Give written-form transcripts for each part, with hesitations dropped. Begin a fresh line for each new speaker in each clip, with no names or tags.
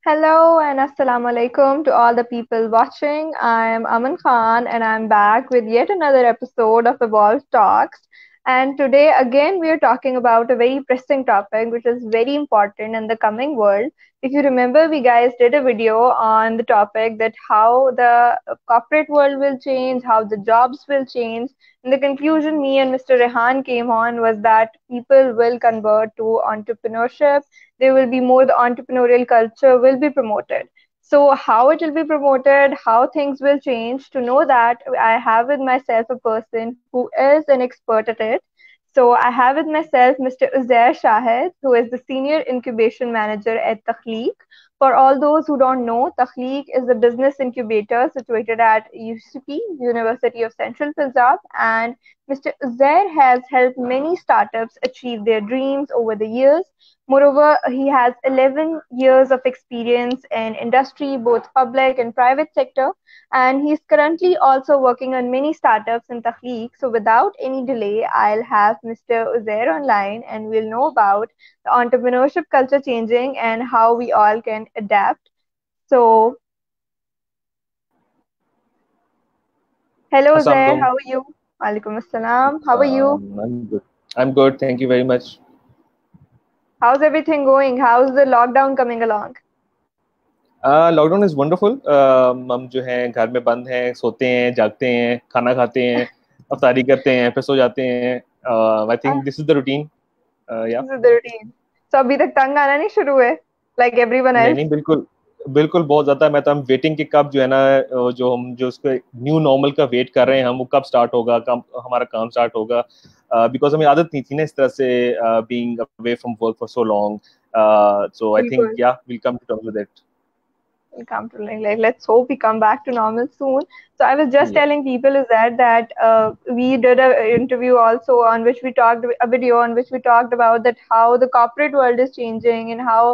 Hello and assalamu alaikum to all the people watching. I'm Aman Khan and I'm back with yet another episode of Evolve Talks. And today again we are talking about a very pressing topic which is very important in the coming world. If you remember, we guys did a video on the topic that how the corporate world will change, how the jobs will change. And the conclusion me and Mr. Rehan came on was that people will convert to entrepreneurship. There will be more, the entrepreneurial culture will be promoted. So how it will be promoted, how things will change, to know that I have with myself a person who is an expert at it. So I have with myself Mr. Uzair Shahid, who is the senior incubation manager at Takhleeq. For all those who don't know, Takhleeq is a business incubator situated at UCP, University of Central Punjab, and Mr. Uzair has helped many startups achieve their dreams over the years. Moreover, he has 11 years of experience in industry, both public and private sector, and he's currently also working on many startups in Takhleeq. So without any delay, I'll have Mr. Uzair online and we'll know about the entrepreneurship culture changing and how we all can adapt. So, hello Uzair,
Assalamualaikum.
how are you? Walaikum assalam. How are you?
I'm good. I'm good. Thank you very much.
How's everything going? How's the lockdown coming along?
Lockdown is wonderful. हम जो हैं घर में बंद हैं, सोते हैं, जागते हैं, खाना खाते हैं, अफ्तारी करते हैं, फिर सो जाते हैं। I think this is the routine. या
This is the routine. So अभी तक तंग आना नहीं शुरू है, like everyone
नहीं
else.
नहीं, बिल्कुल बिल्कुल बहुत ज्यादा। मैं तो हम वेटिंग के कब जो है ना, जो हम जो उसके न्यू नॉर्मल का वेट कर रहे हैं, हम वो कब स्टार्ट होगा, कब हमारा काम स्टार्ट होगा। बिकॉज हमें आदत नहीं थी ना इस तरह से being away from work for so long. So I think
बिल्कुल.
या will come to terms with
We'll come to like let's hope we come back to normal soon. So I was just
it.
telling people is that we did a interview also on which we talked, a video on which we talked about that how the corporate world is changing and how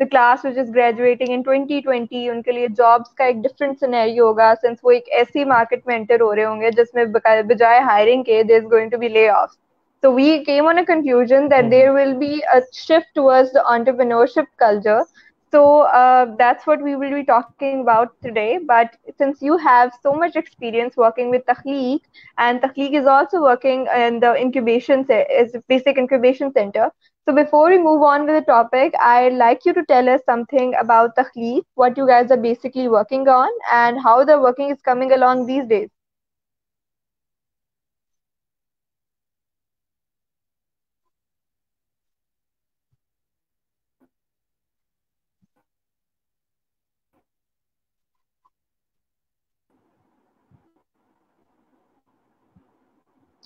the class which is graduating in 2020 उनके लिए jobs का एक different scenario होगा, since वो एक ऐसी market में enter हो रहे होंगे जिसमें बजाय hiring के there's going to be layoffs. So we came on a conclusion that there will be a shift towards the entrepreneurship culture. So that's what we will be talking about today. But since you have so much experience working with Takhleeq, and Takhleeq is also working in the is basic incubation center. So before we move on with the topic, I'd like you to tell us something about Takhleeq, what you guys are basically working on, and how the working is coming along these days.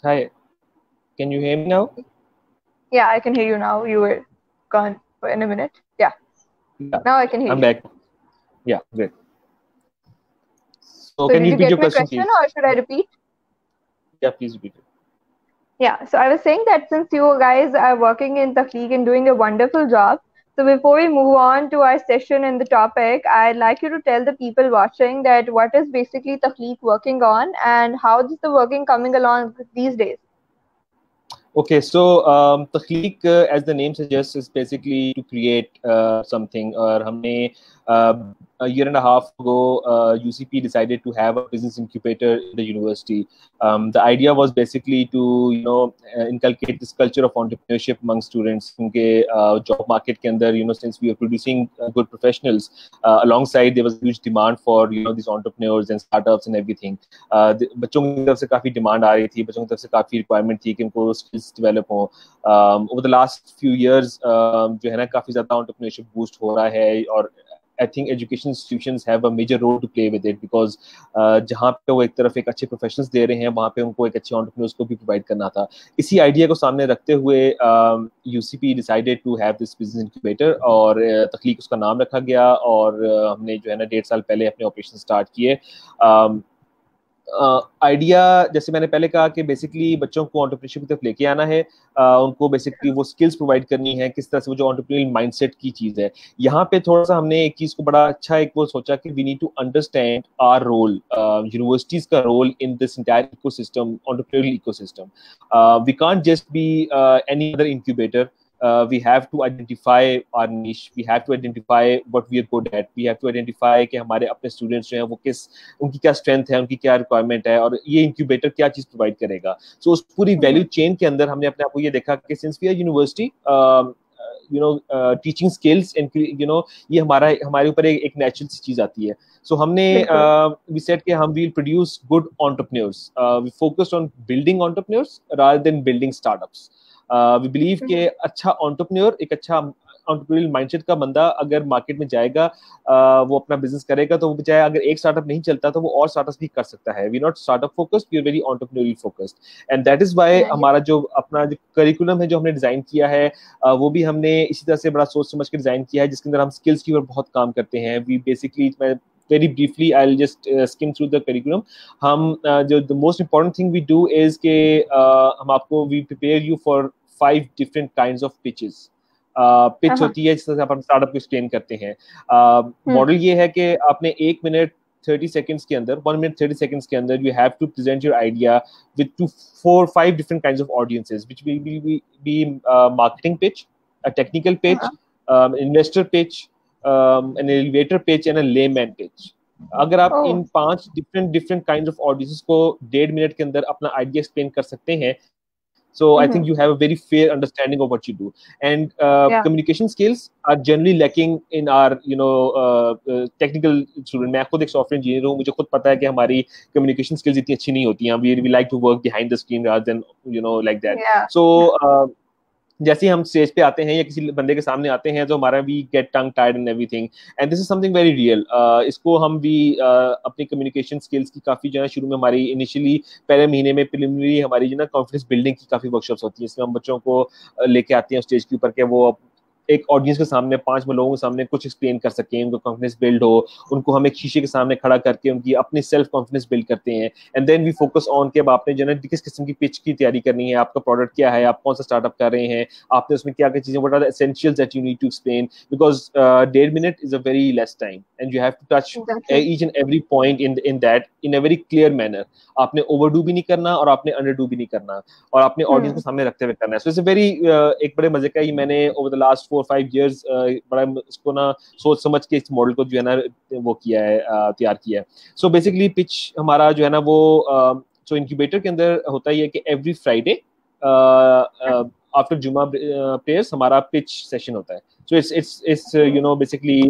Hi, can you hear me now?
Yeah, I can hear you now. You were gone for in a minute. Yeah,
Yeah,
now I can hear
I'm
you.
back. Yeah, great. So
So
can
did
you
you
repeat
get
your
my
question,
question
please?
or should I repeat?
Yeah, please repeat it.
Yeah, so I was saying that since you guys are working in Takhleeq and doing a wonderful job, so before we move on to our session and the topic, I'd like you to tell the people watching that what is basically Takhleeq working on and how is the working coming along these days.
Okay, so Takhleeq, as the name suggests, is basically to create something. Or हमने a year and a half ago, UCP decided to have a business incubator in the university. The idea was basically to inculcate this culture of entrepreneurship among students. क्योंकि job market के अंदर, since we are producing good professionals, alongside there was a huge demand for these entrepreneurs and startups and everything. बच्चों की तरफ से काफी demand आ रही थी, बच्चों की तरफ से काफी रिक्वायरमेंट थी कि उनको स्किल्स डेवलप हो। Over the last few years जो है ना, काफी ज्यादा एंटरप्रेन्योरशिप बूस्ट हो रहा है। और I think education institutions have a major role to play with it, because जहाँ पे वो एक तरफ एक अच्छे प्रोफेशनल्स दे रहे हैं, वहाँ पे उनको एक अच्छे एंटरप्रेन्योर्स को भी प्रोवाइड करना था। इसी आइडिया को सामने रखते हुए UCP decided to have this business incubator, और तख्लीक उसका नाम रखा गया। और हमने जो है ना 1.5 साल पहले अपने ऑपरेशन स्टार्ट किए। आइडिया जैसे मैंने पहले कहा कि बेसिकली बच्चों को एंटरप्रेन्योरशिप की तरफ लेके आना है। उनको बेसिकली वो स्किल्स प्रोवाइड करनी है, किस तरह से वो जो एंटरप्रेन्योरियल माइंडसेट की चीज है। यहाँ पे थोड़ा सा हमने एक चीज को बड़ा अच्छा एक वो सोचा कि we need to understand our role, universities का role in this entire ecosystem, entrepreneurial ecosystem. We can't just be any other incubator. we have to identify our niche, we have to identify what we are good at, we have to identify कि हमारे अपने students जो हैं वो किस, उनकी क्या strength है, उनकी क्या requirement है, और ये incubator क्या चीज़ provide करेगा. So उस पूरी value chain के अंदर हमने अपने आप को ये देखा कि since we are university, teaching skills and ये हमारे ऊपर एक natural सी चीज़ आती है. So हमने we said कि हम will produce good entrepreneurs. We focused on building entrepreneurs rather than building startups. We believe कि अच्छा entrepreneur, एक अच्छा entrepreneurial mindset का बंदा अगर मार्केट में जाएगा, वो अपना बिजनेस करेगा, तो वो चाहे अगर एक स्टार्टअप नहीं चलता तो वो और स्टार्टअप्स भी कर सकता है. We not startup focused, we are very entrepreneurial focused, and that is why हमारा जो अपना जो करिकुलम है जो हमने डिजाइन किया है, वो भी हमने इसी तरह से बड़ा सोच समझ के डिजाइन किया है, जिसके अंदर हम स्किल्स की ऊपर बहुत काम करते हैं. We basically, very briefly I'll just skim through the curriculum. हम जो the most important thing we do is कि हम आपको we prepare you for 5 different kinds of pitches. Pitch होती है जिस तरह से अपन स्टार्टअप को एक्सप्लेन करते हैं. मॉडल ये है कि आपने 1 मिनट 30 seconds के अंदर, 1 minute 30 seconds के अंदर you have to present your idea with 2, 4, 5 different kinds of audiences, which will be marketing pitch, a technical pitch, investor pitch, an elevator pitch and a layman pitch. अगर आप इन 5 different kinds of audiences को 1.5 minute के अंदर अपना idea explain कर सकते हैं, so I think you have a very fair understanding of what you do. And communication skills are generally lacking in our technical student. मैं खुद एक सॉफ्टवेयर इंजीनियर हूँ, मुझे खुद पता है कि हमारी communication skills इतनी अच्छी नहीं होती हैं. We like to work behind the screen rather than like that. So जैसे हम स्टेज पे आते हैं या किसी बंदे के सामने आते हैं तो हमारा we get tongue tired and everything, and this is something very real. इसको हम भी अपनी कम्युनिकेशन स्किल्स की काफ़ी जो है शुरू में हमारी इनिशियली पहले महीने में प्रिलिमिनरी हमारी जो ना कॉन्फिडेंस बिल्डिंग की काफ़ी वर्कशॉप्स होती हैं, इसमें हम बच्चों को लेके आते हैं स्टेज के ऊपर के वो एक ऑडियंस के सामने 5 लोगों के सामने कुछ एक्सप्लेन कर सकें, उनको कॉन्फिडेंस बिल्ड हो, उनको हम एक शीशे के सामने खड़ा करके उनकी अपनी सेल्फ कॉन्फिडेंस बिल्ड करते हैं. And then we focus on कि अब आपने जो है किस किस्म की पिच की तैयारी करनी है, आपका प्रोडक्ट क्या है, आप कौन सा स्टार्टअप कर रहे हैं, आपने उसमें क्या क्या चीजें, what are the essentials that you need to explain, because 1.5 minute is a very less time and you have to touch each and every point in that in a very clear manner. आपने overdo भी नहीं करना और आपने अंडरडू भी नहीं करना, और आपने ऑडियंस को सामने रखते हुए करना है. सो इट्स अ वेरी एक बड़े मजे का ही मैंने ओवर द लास्ट 4-5 years बड़ा इसको ना सोच समझ के इस मॉडल को जो है ना वो किया है, तैयार किया है. सो बेसिकली पिच हमारा जो है ना वो सो इनक्यूबेटर के अंदर होता ही है कि एवरी फ्राइडे आफ्टर जुमा प्रेयर्स हमारा पिच सेशन होता है. सो इट्स बेसिकली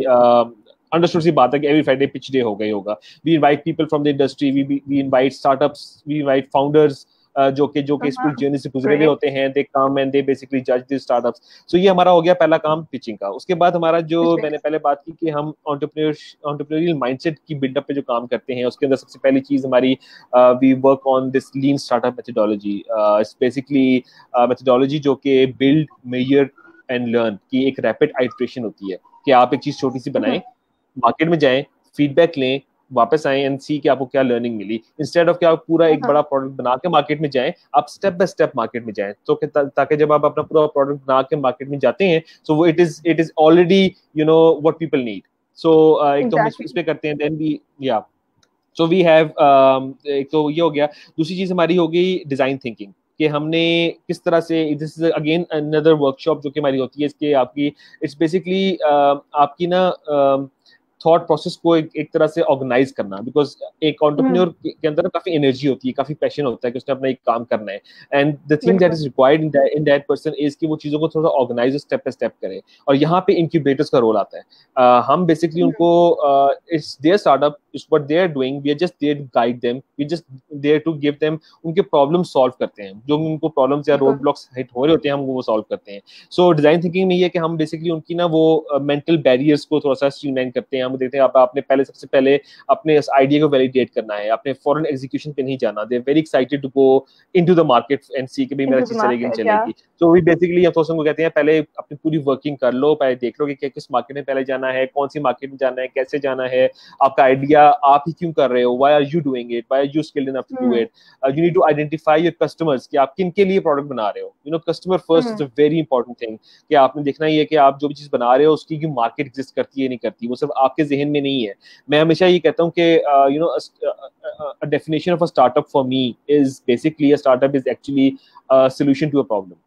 अंडरस्टूड सी बात है कि एवरी फ्राइडे पिच डे होगा. We invite people from the industry, we invite startups, we invite founders जो कि इस पूरी जर्नी से गुजरे हुए होते हैं. दे कम एंड दे बेसिकली जज द स्टार्टअप्स. सो ये हमारा हो गया पहला काम पिचिंग का. उसके बाद हमारा जो मैंने पहले बात की कि हम एंटरप्रेन्योरियल माइंडसेट की बिल्डअप पे जो काम करते हैं, उसके अंदर सबसे पहली चीज हमारी we work on this lean startup methodology. It's basically methodology जो कि बिल्ड, मेजर एंड लर्न की एक रैपिड आइटरेशन होती है कि आप एक चीज छोटी सी बनाएं, मार्केट में जाएं, फीडबैक लें, वापस आए एंड सी कि आपको क्या लर्निंग मिली, इंस्टेड ऑफ कि आप पूरा एक बड़ा प्रोडक्ट बना के मार्केट में जाएं, आप स्टेप बाय स्टेप मार्केट में जाएं. तो ताकि जब आप अपना पूरा प्रोडक्ट बना के मार्केट में जाते हैं सो वो it is already what people need. So एक तो हम इस पे करते हैं. Then we so we have एक तो ये हो गया. दूसरी चीज हमारी हो गई डिजाइन थिंकिंग, कि हमने किस तरह से, this is again another workshop जो कि हमारी होती है, इसके आपकी इट्स बेसिकली आपकी ना थॉट प्रोसेस को एक तरह से ऑर्गेनाइज करना. बिकॉज एक एंटरप्रेन्योर के अंदर काफी एनर्जी होती है, काफी पैशन होता है कि उसने अपना एक काम करना है, and the thing that is required in that person is कि वो चीजों को थोड़ा ऑर्गेनाइज स्टेप बाय स्टेप करे. और यहाँ पे इंक्यूबेटर्स का रोल आता है. हम बेसिकली उनको it's their startup, it's what they are doing, we are just there to guide them, we just there to give them, उनके प्रॉब्लम सॉल्व करते हैं, जो उनको प्रॉब्लम्स या रोड ब्लॉक्स हिट हो रहे होते हैं हम वो सॉल्व करते हैं. सो डिजाइन थिंकिंग में ये है कि हम बेसिकली उनकी ना वो मेंटल बैरियर्स को थोड़ा सा स्ट्रीमलाइन करते हैं. हम देखते हैं आपने पहले सबसे पहले अपने इस आइडिया को वैलिडेट करना है, अपने फॉरेन एग्जीक्यूशन पे नहीं जाना. They are very excited to go into the market and see कि भाई मेरा चीज चलेगी नहीं चलेगी. सो वी बेसिकली हम को कहते हैं पहले अपनी पूरी वर्किंग कर लो, पहले देख लो कि किस मार्केट में पहले जाना है, कौन सी मार्केट में जाना है, कैसे जाना है, आपका आइडिया आप ही क्यों कर रहे हो, why are you doing it, why are you skilled enough to do it. You need to identify your customers कि आप किन के लिए प्रोडक्ट बना रहे हो. Customer first is a very important thing, कि आपने देखना ही है कि आप जो भी चीज बना रहे हो उसकी मार्केट एग्जिस्ट करती है नहीं करती, वो सिर्फ आपके जहन में नहीं है. मैं हमेशा ये कहता हूँ कि a definition of a startup for me is basically a startup is actually a solution to a problem.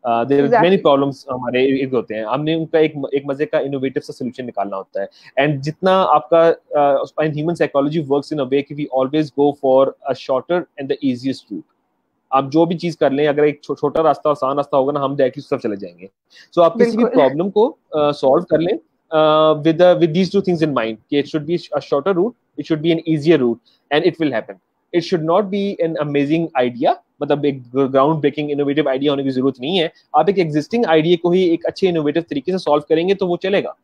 There are many
Exactly.
Problems हमारे इर्द होते हैं, हमने उनका एक मजे का इनोवेटिव सा सोल्यूशन निकालना होता है। एंड जितना आपका human psychology works in a way कि we always go for a shorter and the easiest route. आप जो भी चीज कर लें, अगर एक छोटा रास्ता आसान रास्ता होगा ना, हम डायरेक्टली उस तरफ चले जाएंगे। सो आप किसी भी
बिल्कुल.
प्रॉब्लम को सॉल्व कर लें with these two things in mind, कि it should be a shorter route, it should be an easier route, and it will happen. It should not be an amazing idea, मतलब एक ground breaking innovative idea होने की जरूरत नहीं है। आप एक एग्जिस्टिंग आइडिया को ही एक अच्छे इनोवेटिव तरीके से सॉल्व करेंगे तो वो चलेगा।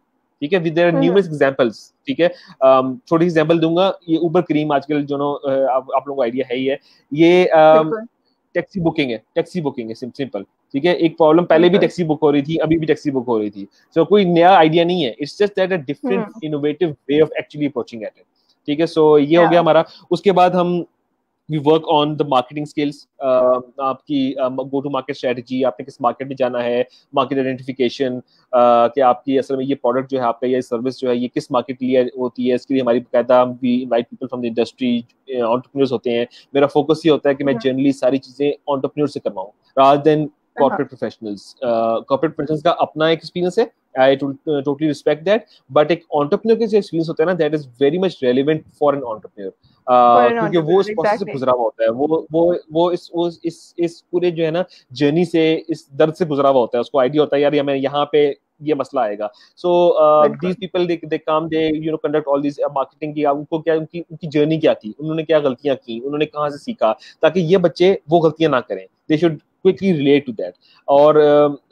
ठीक है, विद देयर न्यूमरस एग्जांपल्स। ठीक है, छोटी एग्जांपल दूंगा, ये उबर क्रीम आजकल जो नो आप लोगों को आइडिया है ही है, ये
बिल्कुल.
टैक्सी बुकिंग है, सिंपल। ठीक है, एक प्रॉब्लम पहले भी
बिल्कुल.
टैक्सी बुक हो रही थी, अभी भी टैक्सी बुक हो रही थी। सो कोई नया आइडिया नहीं है, it's just that a different innovative way of actually approaching at it. ठीक है, सो ये हो गया
Yeah.
हमारा। उसके बाद हम we work on the marketing skills. आपकी गो टू मार्केट स्ट्रेटजी, आपने किस मार्केट में जाना है, मार्केट आइडेंटिफिकेशन, कि आपकी असल में ये प्रोडक्ट जो है आपका, ये सर्विस जो है, ये किस मार्केट के लिए होती है, इसके लिए हमारी बकायदा we invite people from the industry, entrepreneurs होते हैं। मेरा फोकस ये होता है कि मैं जनरली सारी चीजें एंटरप्रेन्योर से करवाऊं rather than corporate professionals. Corporate professionals का अपना एक एक्सपीरियंस है, I totally respect that, but एक एंटरप्रेन्योर का जो एक्सपीरियंस होता है ना, that is very much relevant for an entrepreneur.
For an
क्योंकि वो
entrepreneur,
इस प्रोसेस से
exactly.
गुजरा हुआ होता है, वो इस पूरे जो है ना जर्नी से, इस दर्द से गुजरा हुआ होता है, उसको आइडिया होता है यार, ये मैं यहाँ पे ये मसला आएगा। सो
बिल्कुल.
दीज पीपल दे काम, they you know conduct all this marketing की, उनको क्या, उनकी जर्नी क्या थी, उन्होंने क्या गलतियां की, उन्होंने कहाँ से सीखा, ताकि ये बच्चे वो गलतियां ना करें। They should quickly relate to that. और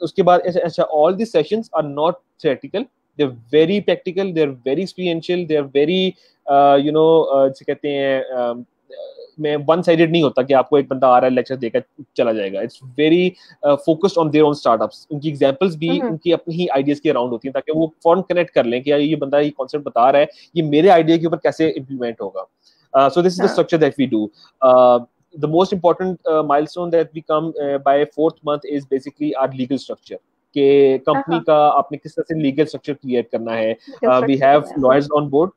उसके बाद अच्छा, all this sessions are not theoretical, they are very practical, they are very experiential, they are very you know जिसे कहते हैं, में वन साइडेड नहीं होता कि आपको एक बंदा आ रहा है लेक्चर देकर चला जाएगा। It's very focused on their own startups. उनकी एग्जांपल्स भी उनकी अपनी ही आइडियाज के अराउंड होती हैं, ताकि वो फौरन कनेक्ट कर लें कि यार ये बंदा ये कॉन्सेप्ट बता रहा है, ये मेरे आइडिया के ऊपर कैसे इंप्लीमेंट होगा। So this is the structure that we do. The most important milestone that we come by 4th month is basically our legal structure, कि कंपनी का आपने किस तरह से लीगल स्ट्रक्चर क्रिएट करना है। We have lawyers on board,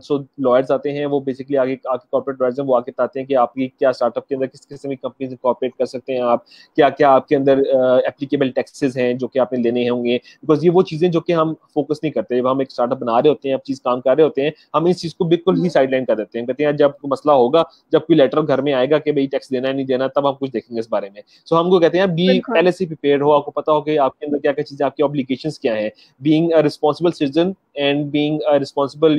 so lawyers आते हैं, वो बेसिकली आगे कॉर्पोरेट लॉयर्स हैं, वो आके बताते हैं कि आपकी क्या स्टार्टअप के अंदर किस किस्म की कंपनी से कॉर्पोरेट कर सकते हैं आप, क्या क्या आपके अंदर एप्लीकेबल टैक्सेस हैं जो कि आपने लेने होंगे। बिकॉज ये वो चीजें जो कि हम फोकस नहीं करते, जब हम एक स्टार्टअप बना रहे होते हैं, अब चीज काम कर रहे होते हैं, हम इस चीज को बिल्कुल ही साइडलाइन कर देते हैं, कहते हैं जब मसला होगा, जब कोई लेटर घर में आएगा कि भाई टैक्स देना है नहीं देना, तब हम कुछ देखेंगे इस बारे में। सो हमको कहते हैं बी
बिल्कुल.
पहले से प्रिपेयर हो, आपको पता हो कि आपके अंदर क्या क्या चीजें, आपकी ऑब्लिगेशंस क्या है, being a responsible citizen and being a responsible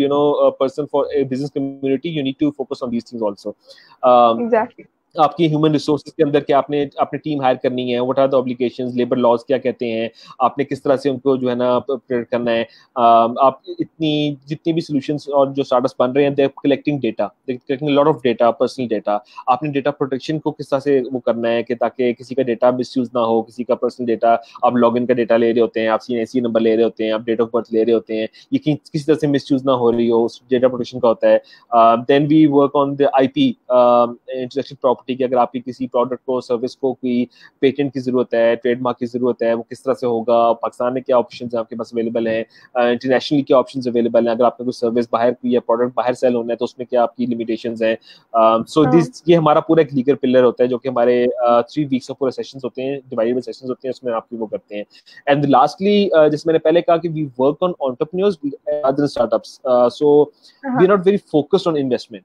person for a business community, you need to focus on these things also.
Exactly.
आपकी ह्यूमन रिसोर्सेज के अंदर क्या आपने अपनी टीम हायर करनी है, what are the obligations, labour laws क्या कहते हैं, आपने किस तरह से उनको जो है ना प्रिपेयर करना है। आप इतनी जितनी भी सॉल्यूशंस और जो स्टार्टअप्स बन रहे हैं, they are collecting data, they are collecting lot of data, personal data. आपने डेटा प्रोटेक्शन को किस तरह से वो करना है कि ताकि किसी का डेटा मिसयूज ना हो, किसी का पर्सनल डेटा, आप लॉगिन का डेटा ले रहे होते हैं, आप सीएनसी नंबर ले रहे होते हैं, आप डेट ऑफ बर्थ ले रहे होते हैं, ये किसी तरह से मिसयूज ना हो रही हो, उस डेटा प्रोटेक्शन का होता है। Then we work on the IP, intellectual property, की अगर आपकी किसी प्रोडक्ट को, सर्विस को कोई पेटेंट की जरूरत है, ट्रेडमार्क की जरूरत है, वो किस तरह से होगा, पाकिस्तान में क्या ऑप्शंस हैं आपके पास अवेलेबल हैं, इंटरनेशनली क्या ऑप्शंस अवेलेबल हैं, अगर आपने कोई सर्विस बाहर की या प्रोडक्ट बाहर सेल होना है तो उसमें क्या आपकी लिमिटेशंस हैं। सो दिस ये हमारा पूरा एक लीगल पिलर होता है, जो कि हमारे 3 वीक्स ऑफ पूरे सेशंस होते हैं, डिवाइडेड सेशंस होते हैं, उसमें आपकी वो करते हैं। एंड लास्टली, जैसे मैंने पहले कहा कि we work on entrepreneurs other than startups, so we are not very focused on investment.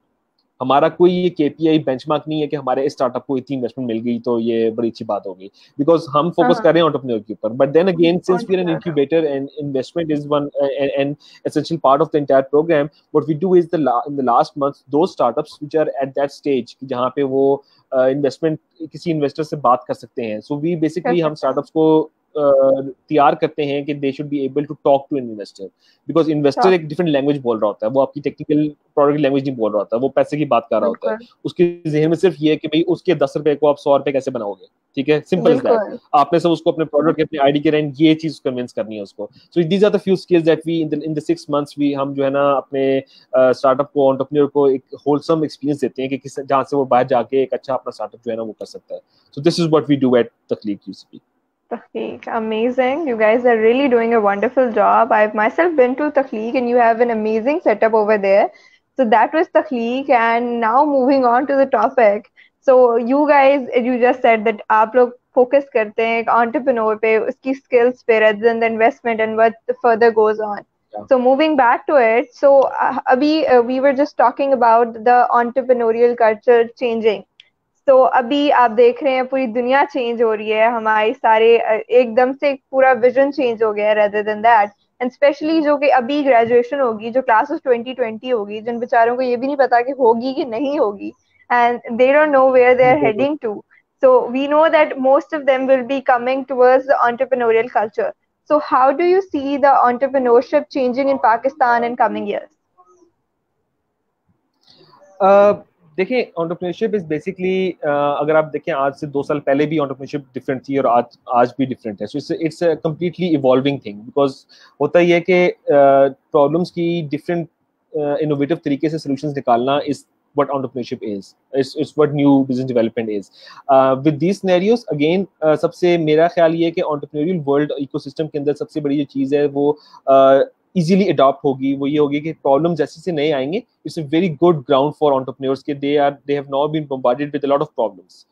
हमारा कोई ये केपीआई बेंचमार्क नहीं है कि हमारे स्टार्टअप को इतनी इन्वेस्टमेंट मिल गई तो ये बड़ी अच्छी बात होगी, बिकॉज हम फोकस कर रहे हैं एंटरप्रेन्योर के ऊपर। But then again, since we are an incubator and investment is one an essential part of the entire program, what we do is in the last month दो startups which are at that stage जहां पे वो investment किसी investor से बात कर सकते हैं। सो वी बेसिकली हम स्टार्टअप्स को तैयार करते हैं कि they should be able to talk to an investor, because investor एक डिफरेंट लैंग्वेज बोल रहा होता है, वो आपकी टेक्निकल प्रोडक्ट लैंग्वेज नहीं बोल रहा होता है, वो पैसे की बात कर रहा होता है। उसके जहन में सिर्फ ये है कि भाई उसके 10 रुपए को आप 100 रुपए कैसे बनाओगे। ठीक है, सिंपल एज दैट। आपने सब उसको अपने प्रोडक्ट के, अपने आईडी के रेंट, ये चीज कन्विंस करनी है उसको। So these are the few skills that we in the 6 months we हम जो है ना अपने स्टार्टअप को, एंटरप्रेन्योर को एक होलसम एक्सपीरियंस देते हैं कि किस जहां से वो बाहर जाके एक अच्छा अपना स्टार्टअप जो है ना वो कर सकता है। So this is what we do at Takhleek UCP.
Takhleek, amazing. You guys are really doing a wonderful job. I've myself been to Takhleek and you have an amazing setup over there. So that was Takhleek, and now moving on to the topic. So you guys, you just said that आप लोग focus करते हैं एक entrepreneur पे, उसकी skills पे, rather than the investment and what further goes on.
Yeah.
So moving back to it, so abhi we were just talking about the entrepreneurial culture changing. तो अभी आप देख रहे हैं पूरी दुनिया चेंज हो रही है, हमारी सारे एकदम से पूरा विजन चेंज हो गया है rather than that. And specially जो कि अभी ग्रेजुएशन होगी, जो क्लास ऑफ 2020 होगी, जिन बेचारों को ये भी नहीं पता कि होगी कि नहीं होगी, and they don't know where they are heading to. So we know that most of them will be coming towards the entrepreneurial culture. So how do you see the entrepreneurship changing in Pakistan in coming years?
देखिए, entrepreneurship is basically, अगर आप देखें आज से 2 साल पहले भी entrepreneurship different थी और आज भी डिफरेंट है. So it's a completely evolving thing, because होता ही है कि प्रॉब्लम्स की डिफरेंट इनोवेटिव तरीके से सॉल्यूशंस निकालना is what entrepreneurship is. It's what new business development is. With these scenarios, again, सबसे मेरा ख्याल ये है कि entrepreneurial world ecosystem के अंदर सबसे बड़ी जो चीज़ है वो easily adopt होगी, वो ये होगी कि प्रॉब्लम जैसे से नए आएंगे. It's a very good ground for entrepreneurs कि they have now been bombarded with a lot of problems.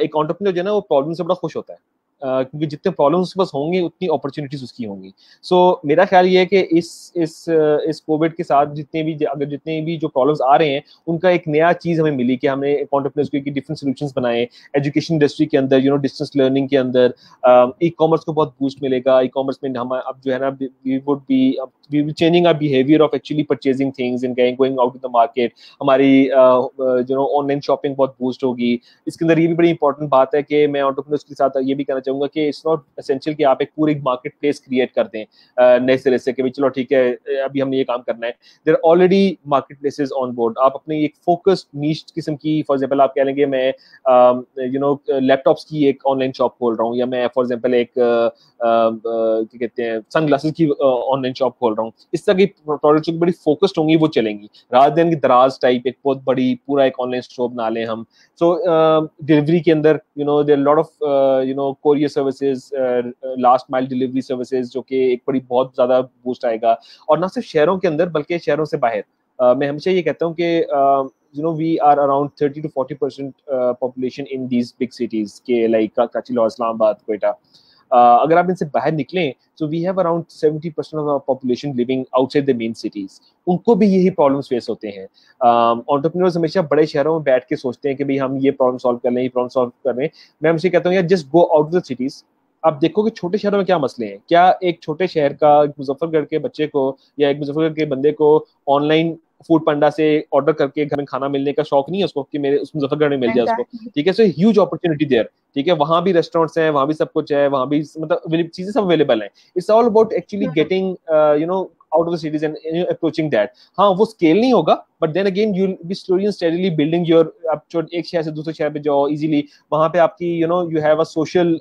एक entrepreneur जो है ना, वो प्रॉब्लम से बड़ा खुश होता है, क्योंकि जितने प्रॉब्लम्स उसके पास होंगे उतनी अपॉर्चुनिटीज उसकी होंगी. सो मेरा ख्याल ये है कि इस कोविड के साथ जितने भी जो प्रॉब्लम्स आ रहे हैं, उनका एक नया चीज हमें मिली कि हमने एंटरप्रेन्योर्स की डिफरेंट सॉल्यूशंस बनाए. एजुकेशन इंडस्ट्री के अंदर, डिस्टेंस लर्निंग के अंदर ई कॉमर्स को बहुत बूस्ट मिलेगा. ई कॉमर्स में हम अब जो है ना, we will changing our behaviour of actually purchasing things and going out to the market. हमारी ऑनलाइन शॉपिंग बहुत बूस्ट होगी. इसके अंदर ये भी बड़ी इंपॉर्टेंट बात है कि मैं एंटरप्रेन्योर्स के साथ ये भी कहना चाहूंगा कि इट्स नॉट एसेंशियल कि आप एक पूरी मार्केट प्लेस क्रिएट कर दें नए सिरे से कि चलो ठीक है, अभी हमने ये काम करना है. There are already market places on board. आप अपनी एक फोकस्ड नीश किस्म की, फॉर एग्जांपल आप कह लेंगे मैं लैपटॉप्स की एक ऑनलाइन शॉप खोल रहा हूँ, या मैं फॉर एग्जांपल एक क्या कहते हैं सनग्लासेस की ऑनलाइन शॉप खोल रहा हूँ. इस तरह की प्रोडक्ट्स बड़ी फोकस्ड होंगी, वो चलेंगी, रादर देन की दराज टाइप एक बहुत बड़ी पूरा एक ऑनलाइन स्टोर बना लें हम. सो डिलीवरी के अंदर there lot of courier services, last mile delivery services, जो कि एक बड़ी बहुत ज्यादा बूस्ट आएगा. और ना सिर्फ शहरों के अंदर बल्कि शहरों से बाहर. मैं हमेशा ये कहता हूँ कि we are around 30 to 40% population in these big cities के like Karachi, Lahore, Islamabad, Quetta. अगर आप इनसे बाहर निकलें, so we have around 70% of our population living outside the main cities. उनको भी यही प्रॉब्लम्स फेस होते हैं. एंटरप्रेन्योर्स हमेशा बड़े शहरों में बैठ के सोचते हैं कि भाई हम ये प्रॉब्लम सॉल्व कर लें, ये प्रॉब्लम सॉल्व कर लें. मैं हमेशा कहता हूँ यार, just go out of the cities. आप देखो कि छोटे शहरों में क्या मसले हैं. क्या एक छोटे शहर का, मुजफ्फरगढ़ के बच्चे को या एक मुजफ्फरगढ़ के बंदे को ऑनलाइन फूड पांडा से ऑर्डर करके घर में खाना मिलने का शौक नहीं है उसको कि मेरे उस मुजफ्फरगढ़ में मिल जाए उसको? ठीक है, सो ह्यूज अपॉर्चुनिटी देयर. ठीक है, वहां भी रेस्टोरेंट्स हैं, वहां भी सब कुछ है, वहां भी मतलब चीजें सब अवेलेबल हैं. It's all about actually getting out of the cities and approaching that. हाँ, वो स्केल नहीं होगा, but then again you'll be slowly and steadily building your, आप एक शहर से दूसरे शहर पे जाओ easily, वहाँ पे आपकी you have a social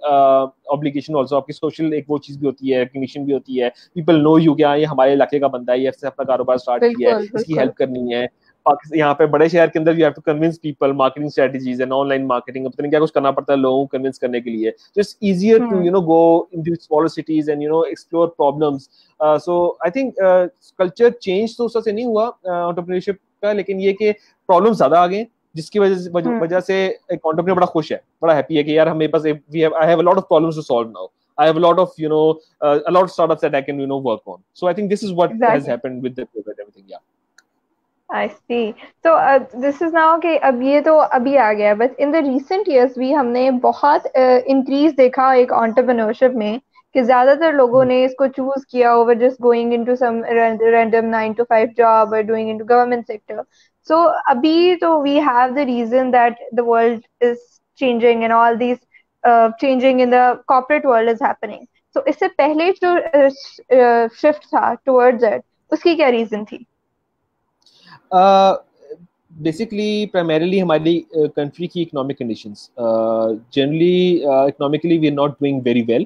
obligation also. आपकी social एक वो चीज भी होती है, recognition भी होती है. People know you, क्या ये हमारे इलाके का बंदा है, ये ऐसे अपना कारोबार स्टार्ट किया है, इसकी हेल्प करनी है. यहाँ पे बड़े शहर के अंदर you have to convince people, marketing strategies and online marketing, पता नहीं क्या कुछ करना पड़ता है लोगों को कन्विंस करने के लिए. So it's easier to go into smaller cities and explore problems. So I think culture change तो उससे नहीं हुआ entrepreneurship का, लेकिन ये कि प्रॉब्लम्स ज्यादा आ गए, जिसकी वजह से एक एंटरप्रेन्योर बड़ा खुश है, बड़ा हैप्पी है कि यार हमें पास I have a lot of problems to solve now. I have a lot of a lot of startups that I can work on. So I think this is what has happened with the COVID, everything. Yeah.
I see. So this is now कि अब ये तो अभी आ गया, but in the recent years भी हमने बहुत increase देखा एक entrepreneurship में, कि ज्यादातर लोगों ने इसको choose किया over just going into some random 9 to 5 job or doing into government sector. So अभी तो we have the reason that the world is changing and all these changing in the corporate world is happening. So इससे पहले जो shift था towards it, उसकी क्या reason थी?
Basically, primarily हमारी country की economic conditions. Generally, economically we are not doing very well,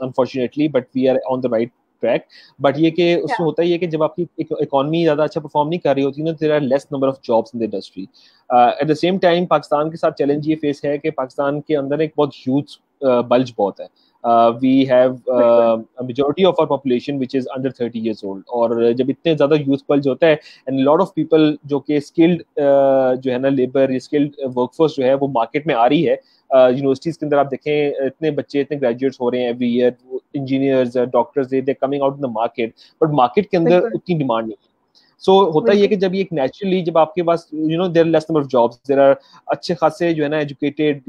unfortunately, but we are on the right track. But ये कि उसमें होता ही है कि जब आपकी economy ज़्यादा अच्छा perform नहीं कर रही होती ना, there are less number of jobs in the industry. At the same time, Pakistan के साथ challenge ये face है कि पाकिस्तान के अंदर एक बहुत huge bulge बहुत है. वी हैव
बिल्कुल।
Majority of our population which is under 30 years old, और जब इतने ज्यादा यूथ पल्ज होता है एंड लॉट ऑफ पीपल जो कि स्किल्ड जो है ना लेबर, स्किल्ड वर्कफोर्स जो है वो मार्केट में आ रही है, यूनिवर्सिटीज के अंदर आप देखें इतने बच्चे, इतने ग्रेजुएट्स हो रहे हैं every year, engineers, doctors, they coming out in the market, but market के अंदर
बिल्कुल।
उतनी डिमांड नहीं है। सो होता ही है
बिल्कुल।
कि जब ये एक नेचुरली, जब आपके पास there less number of jobs, there are अच्छे खासे जो है ना एजुकेटेड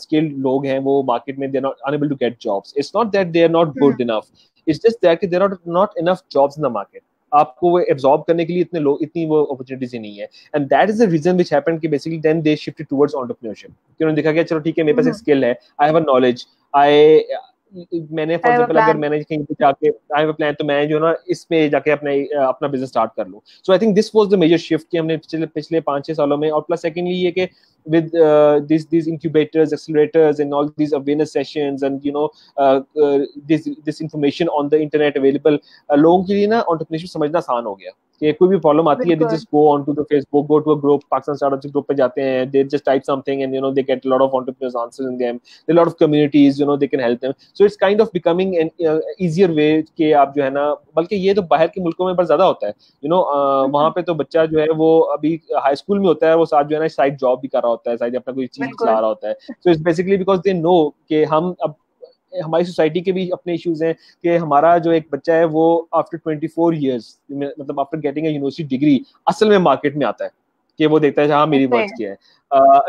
स्किल्ड लोग हैं वो मार्केट में, they are not unable to get jobs. It's not that they are not good enough, it's just that there are not enough jobs in the market. आपको वो एब्जॉर्ब करने के लिए इतने लोग, इतनी वो अपॉर्चुनिटीज ही नहीं है, and that is the reason which happened कि basically then they shifted towards entrepreneurship. उन्होंने देखा कि चलो ठीक है, मेरे पास एक स्किल है, आई हैव अ नॉलेज, आई मैंने for
I have a
example अगर
plan.
मैंने कहीं पे जाके आई हैव अ प्लान, तो मैं जो है ना इस पे जाके अपना बिजनेस स्टार्ट कर लूं। So I think this was the major shift कि हमने पिछले पिछले 5-6 सालों में, और प्लस सेकेंडली ये कि with these incubators, accelerators, and all these awareness sessions, and this information on the internet available, लोगों के लिए ना entrepreneurship समझना आसान हो गया कि कोई भी प्रॉब्लम आती है, they
बिल्कुल।
just go on to the Facebook, go to a group, Pakistan Startups group पे जाते हैं, they just type something, and they get a lot of entrepreneurs answers in them, there are a lot of communities, they can help them, so it's kind of becoming an easier way कि आप जो है ना, बल्कि ये तो बाहर के मुल्कों में बहुत ज्यादा होता है, वहाँ पे तो बच्चा जो है वो अभी हाई स्कूल में होता है, वो साथ जो है ना साइड जॉब भी कर रहा होता है, साइड अपना कोई चीज चला
बिल्कुल।
रहा होता है। So it's basically because they know कि हम अब, हमारी सोसाइटी के भी अपने इश्यूज हैं कि हमारा जो एक बच्चा है वो आफ्टर 24 years, मतलब after getting a university degree, असल में मार्केट में आता है कि वो देखता है हाँ मेरी
सही
वर्थ
है।
क्या है।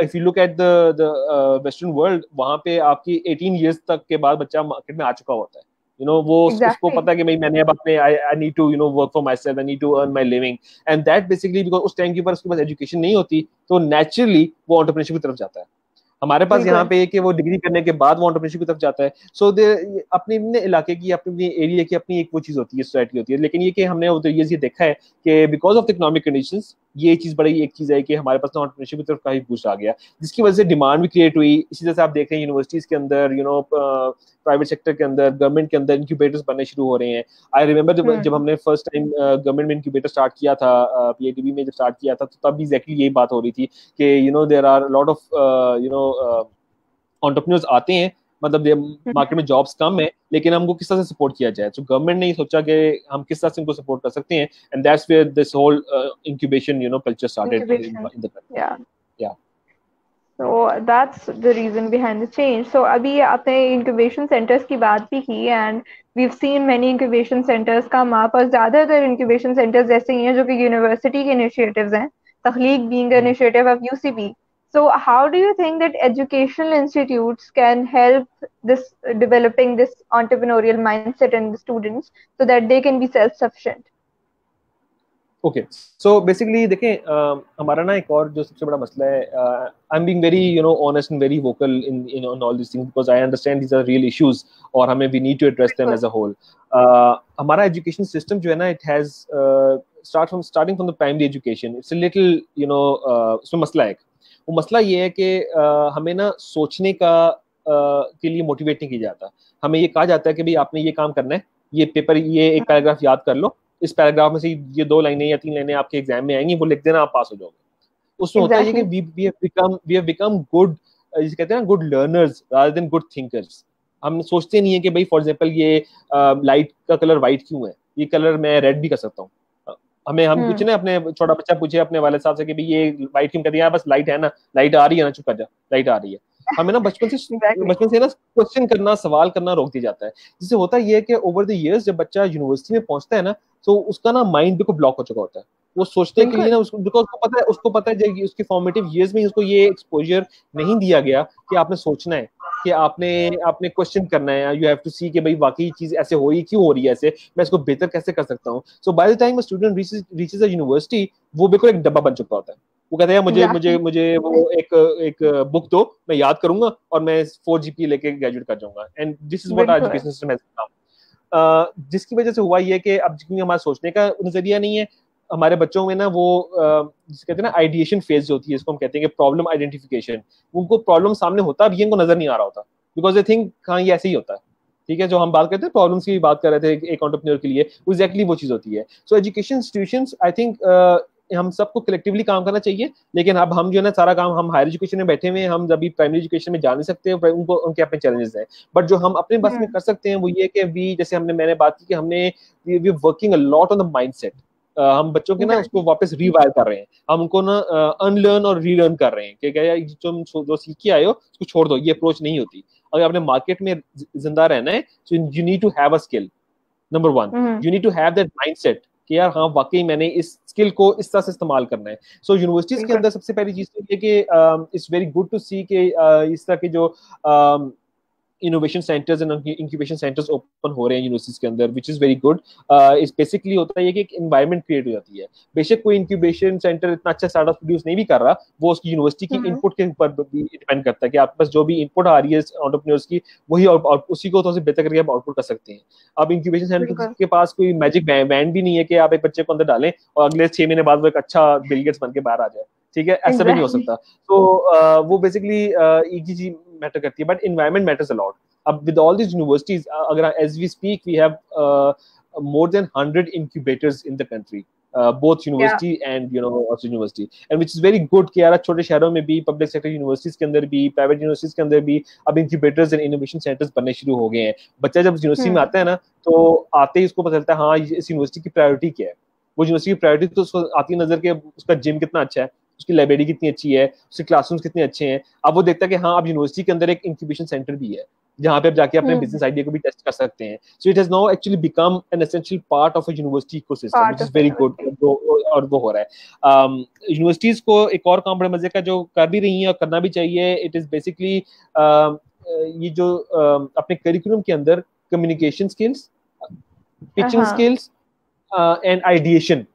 If you look at the western world, वहाँ पे आपकी 18 years तक के बाद बच्चा मार्केट में आ चुका होता है। वो उसको
एग्जैक्टली।
पता है कि भाई मैंने अब अपने I need to work for my self, I need to earn my living, and that basically because उस टाइम के ऊपर उसके पास एजुकेशन नहीं होती, तो नेचुरली वो एंटरप्रेन्योरशिप की तरफ जाता है। हमारे पास यहाँ
बिल्कुल।
पे कि वो डिग्री करने के बाद वो एंटरप्रेन्योरशिप की तरफ जाता है। सो अपने इलाके की, अपने एरिया की अपनी एक वो चीज होती है, सोसाइटी होती है, लेकिन ये कि हमने ये देखा है कि बिकॉज ऑफ इकोनॉमिक कंडीशंस, ये चीज बड़ी एक चीज है कि हमारे पास एंटरप्रेन्योरशिप की तरफ काफी बूस्ट आ गया, जिसकी वजह से डिमांड भी क्रिएट हुई। इसी तरह से आप देख रहे हैं यूनिवर्सिटीज के अंदर, प्राइवेट सेक्टर के अंदर, गवर्नमेंट के अंदर इंक्यूबेटर्स बनने शुरू हो रहे हैं। आई रिमेंबर जब हमने फर्स्ट टाइम गवर्नमेंट में इंक्यूबेटर स्टार्ट किया था, पीआईडीबी में जब स्टार्ट किया था, तो तब भी एग्जैक्टली यही बात हो रही थी कि there are lot of entrepreneurs आते हैं, मतलब मार्केट में जॉब्स कम है, लेकिन हमको किस तरह से सपोर्ट किया जाए। तो गवर्नमेंट ने सोचा कि हम किस तरह से उनको सपोर्ट कर सकते हैं, and that's where this whole incubation culture started in
incubation.
The country.
Yeah.
Yeah
So that's the reason behind the change. So अभी आपने incubation centers की बात भी की, and we've seen many incubation centers come up, और ज़्यादातर incubation centers ऐसे ही हैं जो कि university के initiatives हैं, तख्लीक being an initiative of UCB. So how do you think that educational institutes can help this developing this entrepreneurial mindset in the students so that they can be self-sufficient?
Okay, so basically देखें, हमारा ना एक और जो सबसे बड़ा मसला है, I am being very honest and very vocal in all this things, because I understand these are real issues, और हमें we need to address them as a whole. हमारा एजुकेशन सिस्टम जो है ना, it has starting from the primary education, it's a little उसमें मसला है। वो मसला ये है कि हमें ना सोचने का के लिए मोटिवेट नहीं किया जाता। हमें ये कहा जाता है कि भाई आपने ये काम करना है, ये पेपर, ये एक पैराग्राफ याद कर लो, इस पैराग्राफ में से ये 2 लाइनें या 3 लाइनें आपके एग्जाम में आएंगी, वो लिख देना, आप पास हो जाओगे। उसमें होता है ये कि
Exactly.
We have become good, जिसे कहते हैं ना, good learners rather than good thinkers. हम सोचते नहीं है कि भाई फॉर एग्जांपल ये लाइट का कलर व्हाइट क्यों है, ये कलर मैं रेड भी कर सकता हूँ। हम पूछे ना, अपने छोटा बच्चा पूछे अपने वाले साहब से कि भाई ये व्हाइट क्यों कर दिया, बस लाइट है ना, लाइट आ रही है ना, चुप कर जा, लाइट आ रही है। हमें ना
Exactly.
बचपन से ना क्वेश्चन करना, सवाल करना रोक दिया जाता है, जिससे होता है ये कि ओवर द इयर्स जब बच्चा यूनिवर्सिटी में पहुंचता है ना, तो उसका ना माइंड बिल्कुल ब्लॉक हो चुका होता है। वो सोचने के लिए ना, बिकॉज उसको पता है जब उसके फॉर्मेटिव इयर्स में उसको ये एक्सपोजर नहीं दिया गया कि आपने सोचना है, कि आपने क्वेश्चन करना है, यू हैव टू सी कि भाई वाकई चीज ऐसे हो रही, क्यों हो रही है ऐसे, मैं इसको बेहतर कैसे कर सकता हूँ। So by the time student reaches a university, वो बिल्कुल एक डब्बा बन चुका होता है। वो कहते हैं मुझे मुझे
Exactly.
मुझे वो एक बुक दो, मैं याद करूंगा और मैं 4 GPA लेके ग्रेजुएट कर जाऊंगा, and this is what our
बिल्कुल।
Education system has become. जिसकी वजह से हुआ ये कि अब क्योंकि हमारा सोचने का नजरिया नहीं है, हमारे बच्चों में ना वो जिसे कहते हैं ना आइडिएशन फेज जो होती है, इसको हम कहते हैं कि प्रॉब्लम आइडेंटिफिकेशन, उनको प्रॉब्लम सामने होता है, ये इनको नजर नहीं आ रहा होता, बिकॉज दे थिंक हाँ ये ऐसे ही होता है। ठीक है, जो हम बात करते हैं प्रॉब्लम्स की बात कर रहे थे एक एंटरप्रेन्योर के लिए, वो एग्जैक्टली वो चीज होती है। So education institutions I think हम सबको कलेक्टिवली काम करना चाहिए, लेकिन अब हम जो है ना सारा काम हम हायर एजुकेशन में बैठे हुए हैं, हम अभी प्राइमरी एजुकेशन में जा नहीं सकते, उनको उनके अपने चैलेंजेस हैं। बट जो हम अपने बस में कर सकते हैं वो ये कि वी, जैसे मैंने बात की कि हमने we working a lot on the mindset. हम बच्चों के ना उसको वापस रीवायर कर रहे हैं, हम उनको ना अनलर्न और रीलर्न कर रहे हैं कि क्या जो तुम जो सीख के आए हो उसको छोड़ दो, ये अप्रोच नहीं होती। अगर आपने मार्केट में जिंदा रहना है, so you need to have a skill. Number one, you need to have that mindset कि यार हाँ वाकई मैंने इस स्किल को इस तरह से इस्तेमाल करना है। सो यूनिवर्सिटीज के अंदर सबसे पहली चीज तो ये कि इट्स वेरी गुड टू सी कि इस तरह के जो innovation centres and incubation centres open हो रहे हैं यूनिवर्सिटीज के अंदर, विच इज वेरी गुड। इस बेसिकली होता है ये कि एक एनवायरनमेंट क्रिएट हो जाती है। बेशक कोई इंक्यूबेशन सेंटर इतना अच्छा स्टार्टअप प्रोड्यूस नहीं भी कर रहा, वो उसकी यूनिवर्सिटी की इनपुट के ऊपर भी डिपेंड करता है कि आपके पास जो भी इनपुट आ रही है एंटरप्रेन्योर्स की, वही उसी को थोड़ा सा बेहतर करके आप आउटपुट कर सकते हैं। अब इंक्यूबेशन सेंटर के पास कोई मैजिक वैन भी नहीं है कि आप एक बच्चे को अंदर डालें और अगले 6 महीने बाद वो एक अच्छा बिल गेट्स बन के बाहर आ जाए, ठीक है, ऐसा भी नहीं हो सकता। तो वो बेसिकली एक ही चीज मैटर करती है, but environment matters a lot. with all these universities, as we speak, we have more than 100 incubators in the country, both university and also university, and which is very good कि यार छोटे शहरों में भी public sector universities के अंदर भी private universities के अंदर भी अब इंक्यूबेटर्स एंड इनोवेशन सेंटर्स बनने शुरू हो गए हैं। बच्चा जब यूनिवर्सिटी में आता है ना, तो आते ही उसको पता चलता है हाँ इस यूनिवर्सिटी की प्रायोरिटी क्या है। वो यूनिवर्सिटी की प्रायोरिटी तो उसको आती नजर के उसका जिम कितना अच्छा है, उसकी लाइब्रेरी कितनी अच्छी है, उसके क्लासरूम्स कितने अच्छे हैं। अब वो देखता है कि हाँ अब यूनिवर्सिटी के अंदर एक इंक्यूबेशन सेंटर भी है जहाँ पे आप जाके अपने बिजनेस आइडिया को भी टेस्ट कर सकते हैं। So it has now actually become an essential part of a university ecosystem, which is very good. और वो हो रहा है। यूनिवर्सिटीज को एक और काम बड़े मजे का जो कर भी रही है और करना भी चाहिए, इट इज बेसिकली ये जो अपने करिकुलम के अंदर communication skills, pitching skills and ideation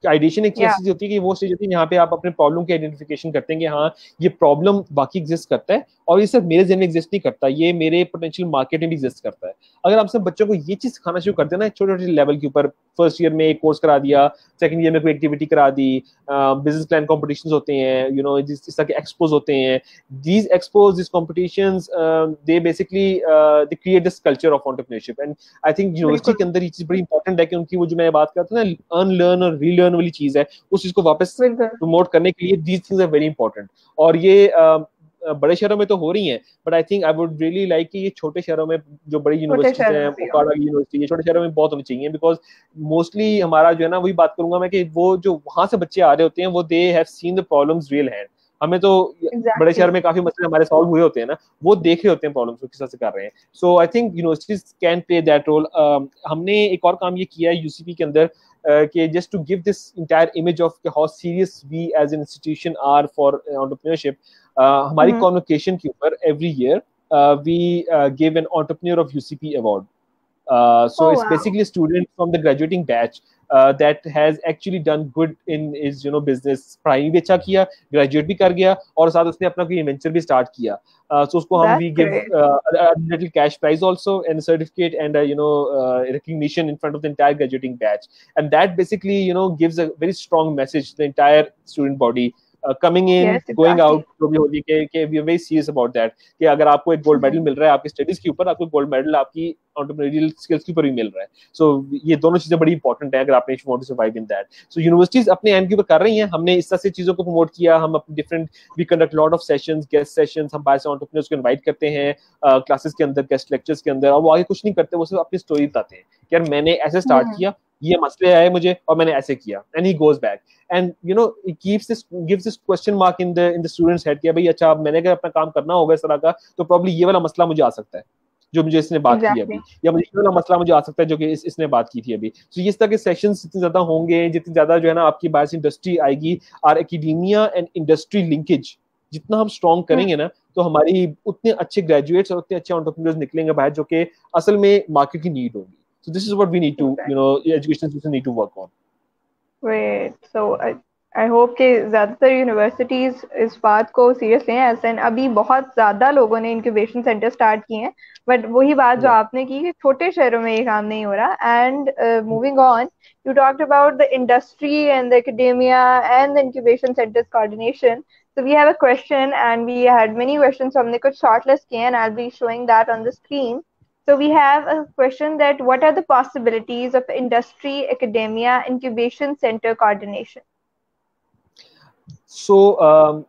एक चीज ऐसी होती है कि वो स्टेज होती है जहाँ पे आप अपने प्रॉब्लम की आइडेंटिफिकेशन करते हैं कि हाँ ये प्रॉब्लम बाकी एग्जिस्ट करता है और ये सिर्फ मेरे जहन में एग्जिस्ट नहीं करता, ये मेरे पोटेंशियल मार्केट में भी एग्जिस्ट करता है। अगर आप सब बच्चों को ये चीज सिखाना शुरू कर देना है छोटे छोटे लेवल के ऊपर, फर्स्ट ईयर में एक कोर्स करा दिया, सेकंड ईयर में कोई एक्टिविटी करा दी, बिजनेस प्लान कॉम्पिटिशन होते हैं, जिस तरह के एक्सपोज होते हैं, these expose this competitions they basically they create this culture of entrepreneurship. And I think university के अंदर ये चीज बड़ी इंपॉर्टेंट है कि उनकी वो जो मैं बात करता हूँ ना अनलर्न और रीलर्न वाली चीज है, उस चीज को वापस प्रमोट करने के लिए these things are very important. और ये बड़े शहरों में तो हो रही हैं, but I think I would really like कि ये छोटे शहरों में जो बड़ी यूनिवर्सिटीज हैं, ओकाडा यूनिवर्सिटी, ये छोटे शहरों में बहुत होनी चाहिए, बिकॉज मोस्टली हमारा जो है ना, वही बात करूंगा मैं कि वो जो वहां से बच्चे आ रहे होते हैं वो they have seen the problems real hand. हमें तो बड़े शहर में काफी मसले हमारे सॉल्व हुए होते हैं ना, वो देख रहे होते हैं प्रॉब्लम्स को किस तरह से कर रहे हैं। So I think universities can play that role. हमने एक और काम ये किया है यूसीपी के अंदर कि just to give this entire image of how serious we as an institution are for entrepreneurship, हमारी convocation के ऊपर every year we give an entrepreneur of UCP award. So it's basically a student from the graduating batch that has actually done good in his business, primary भी अच्छा किया, graduate भी कर गया और साथ उसने अपना कोई वेंचर भी स्टार्ट किया। So उसको हम we give a little cash prize also and a certificate and recognition in front of the entire graduating batch, and that basically gives a very strong message to the entire student body coming in, going out, जो भी होगी कि we are very serious about that कि अगर आपको एक gold medal मिल रहा है आपकी स्टडीज के ऊपर, आपको गोल्ड मेडल आपकी एंटरप्रेन्योरियल स्किल्स के ऊपर भी मिल रहा है। सो ये दोनों चीजें बड़ी इंपॉर्टेंट है अगर आपने want to survive in that. So universities अपने एंड के ऊपर कर रही हैं, हमने इस तरह से चीजों को प्रमोट किया, हम अपने different we conduct lot of sessions, guest sessions, हम बाहर से एंटरप्रेन्योर्स को इनवाइट करते हैं क्लासेस के अंदर, गेस्ट लेक्चर्स के अंदर, और वो आगे कुछ नहीं करते, वो सिर्फ अपनी स्टोरी बताते हैं कि यार मैंने ऐसे स्टार्ट किया, ये मसले आए मुझे और मैंने ऐसे किया, and he goes back and it gives this question mark in the students head कि भाई अच्छा मैंने अगर अपना काम करना होगा इस तरह का तो प्रॉब्ली ये वाला मसला मुझे आ सकता है जो मुझे इसने बात की अभी, या मुझे ये वाला मसला मुझे आ सकता है जो कि इसने बात की थी अभी। तो इस तरह के सेशंस जितने ज्यादा होंगे, जितनी ज्यादा जो है ना आपकी बाहर से इंडस्ट्री आएगी, और एकेडेमिया एंड इंडस्ट्री लिंकेज जितना हम स्ट्रॉन्ग करेंगे ना, तो हमारी उतने अच्छे ग्रेजुएट्स और उतने अच्छे एंटरप्रेन्योर्स निकलेंगे बाहर जो कि असल में मार्केट की नीड होगी। So this is what we need to, education institutions need to work on.
Great. So I hope कि ज़्यादातर यूनिवर्सिटीज़ इस बात को सीरियस लें। ऐसे अभी बहुत ज़्यादा लोगों ने इंक्यूबेशन सेंटर स्टार्ट किए हैं, बट वही बात जो आपने की कि छोटे शहरों में ये काम नहीं हो रहा। And moving on, you talked about the industry and the academia and the incubation centers coordination. So we have a question, and we had many questions. So हमने कुछ shortlist किए, and I'll be showing that on the screen. So we have a question that what are the possibilities of industry, academia, incubation center coordination?
So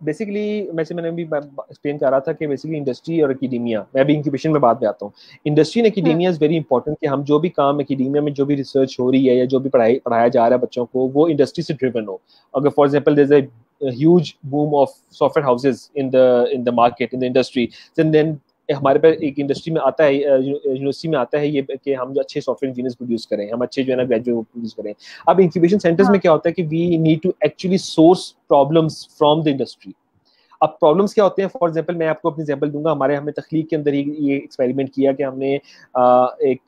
basically मैंने भी explain कर रहा था कि basically industry और एकेडेमिया, मैं अभी इंक्यूबेशन में बात में आता हूँ। Industry and academia is very important कि हम जो भी काम एकेडेमिया में जो भी रिसर्च हो रही है या जो भी पढ़ाया जा रहा है बच्चों को, वो इंडस्ट्री से ड्रिवन हो। अगर for example there is a huge boom of software houses in the market, in the industry, then हमारे पास एक इंडस्ट्री में आता है, यूनिवर्सिटी में आता है ये कि हम जो अच्छे सॉफ्टवेयर इंजीनियर्स प्रोड्यूस करें, हम अच्छे जो है ना ग्रेजुएट प्रोड्यूस करें। अब इंक्यूबेशन सेंटर्स में क्या होता है कि we need to actually source problems from the industry. अब प्रॉब्लम्स क्या होते हैं, फॉर एग्जांपल मैं आपको अपनी एग्जांपल दूंगा। हमने तखलीक के अंदर ही ये एक्सपेरिमेंट किया कि हमने एक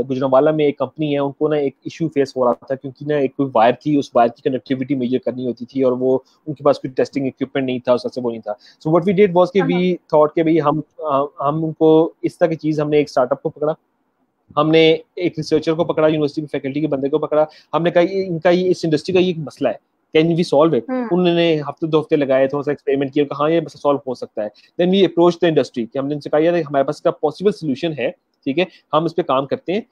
गुजरांवाला में एक कंपनी है, उनको ना एक इशू फेस हो रहा था क्योंकि ना एक कोई वायर थी, उस वायर की कनेक्टिविटी मेजर करनी होती थी और वो उनके पास कोई टेस्टिंग इक्विपमेंट नहीं था, उससे वो नहीं था। So what we did was कि वी थॉट कि भाई हम उनको इस तरह की चीज, हमने एक स्टार्टअप को पकड़ा, हमने एक रिसर्चर को पकड़ा, यूनिवर्सिटी में फैकल्टी के बंदे को पकड़ा, हमने कहा इनका ये इस इंडस्ट्री का ये एक मसला है, कैन वी सॉल्व इट। उन्होंने हफ्ते 2 हफ्ते लगाए, थोड़ा सा एक्सपेरिमेंट किया, कहा ये सॉल्व हो सकता है। Then we approach the industry कि हमने उनसे कहा यार हमारे पास का पॉसिबल सोल्यूशन है, ठीक है, हम इस पे काम करते हैं,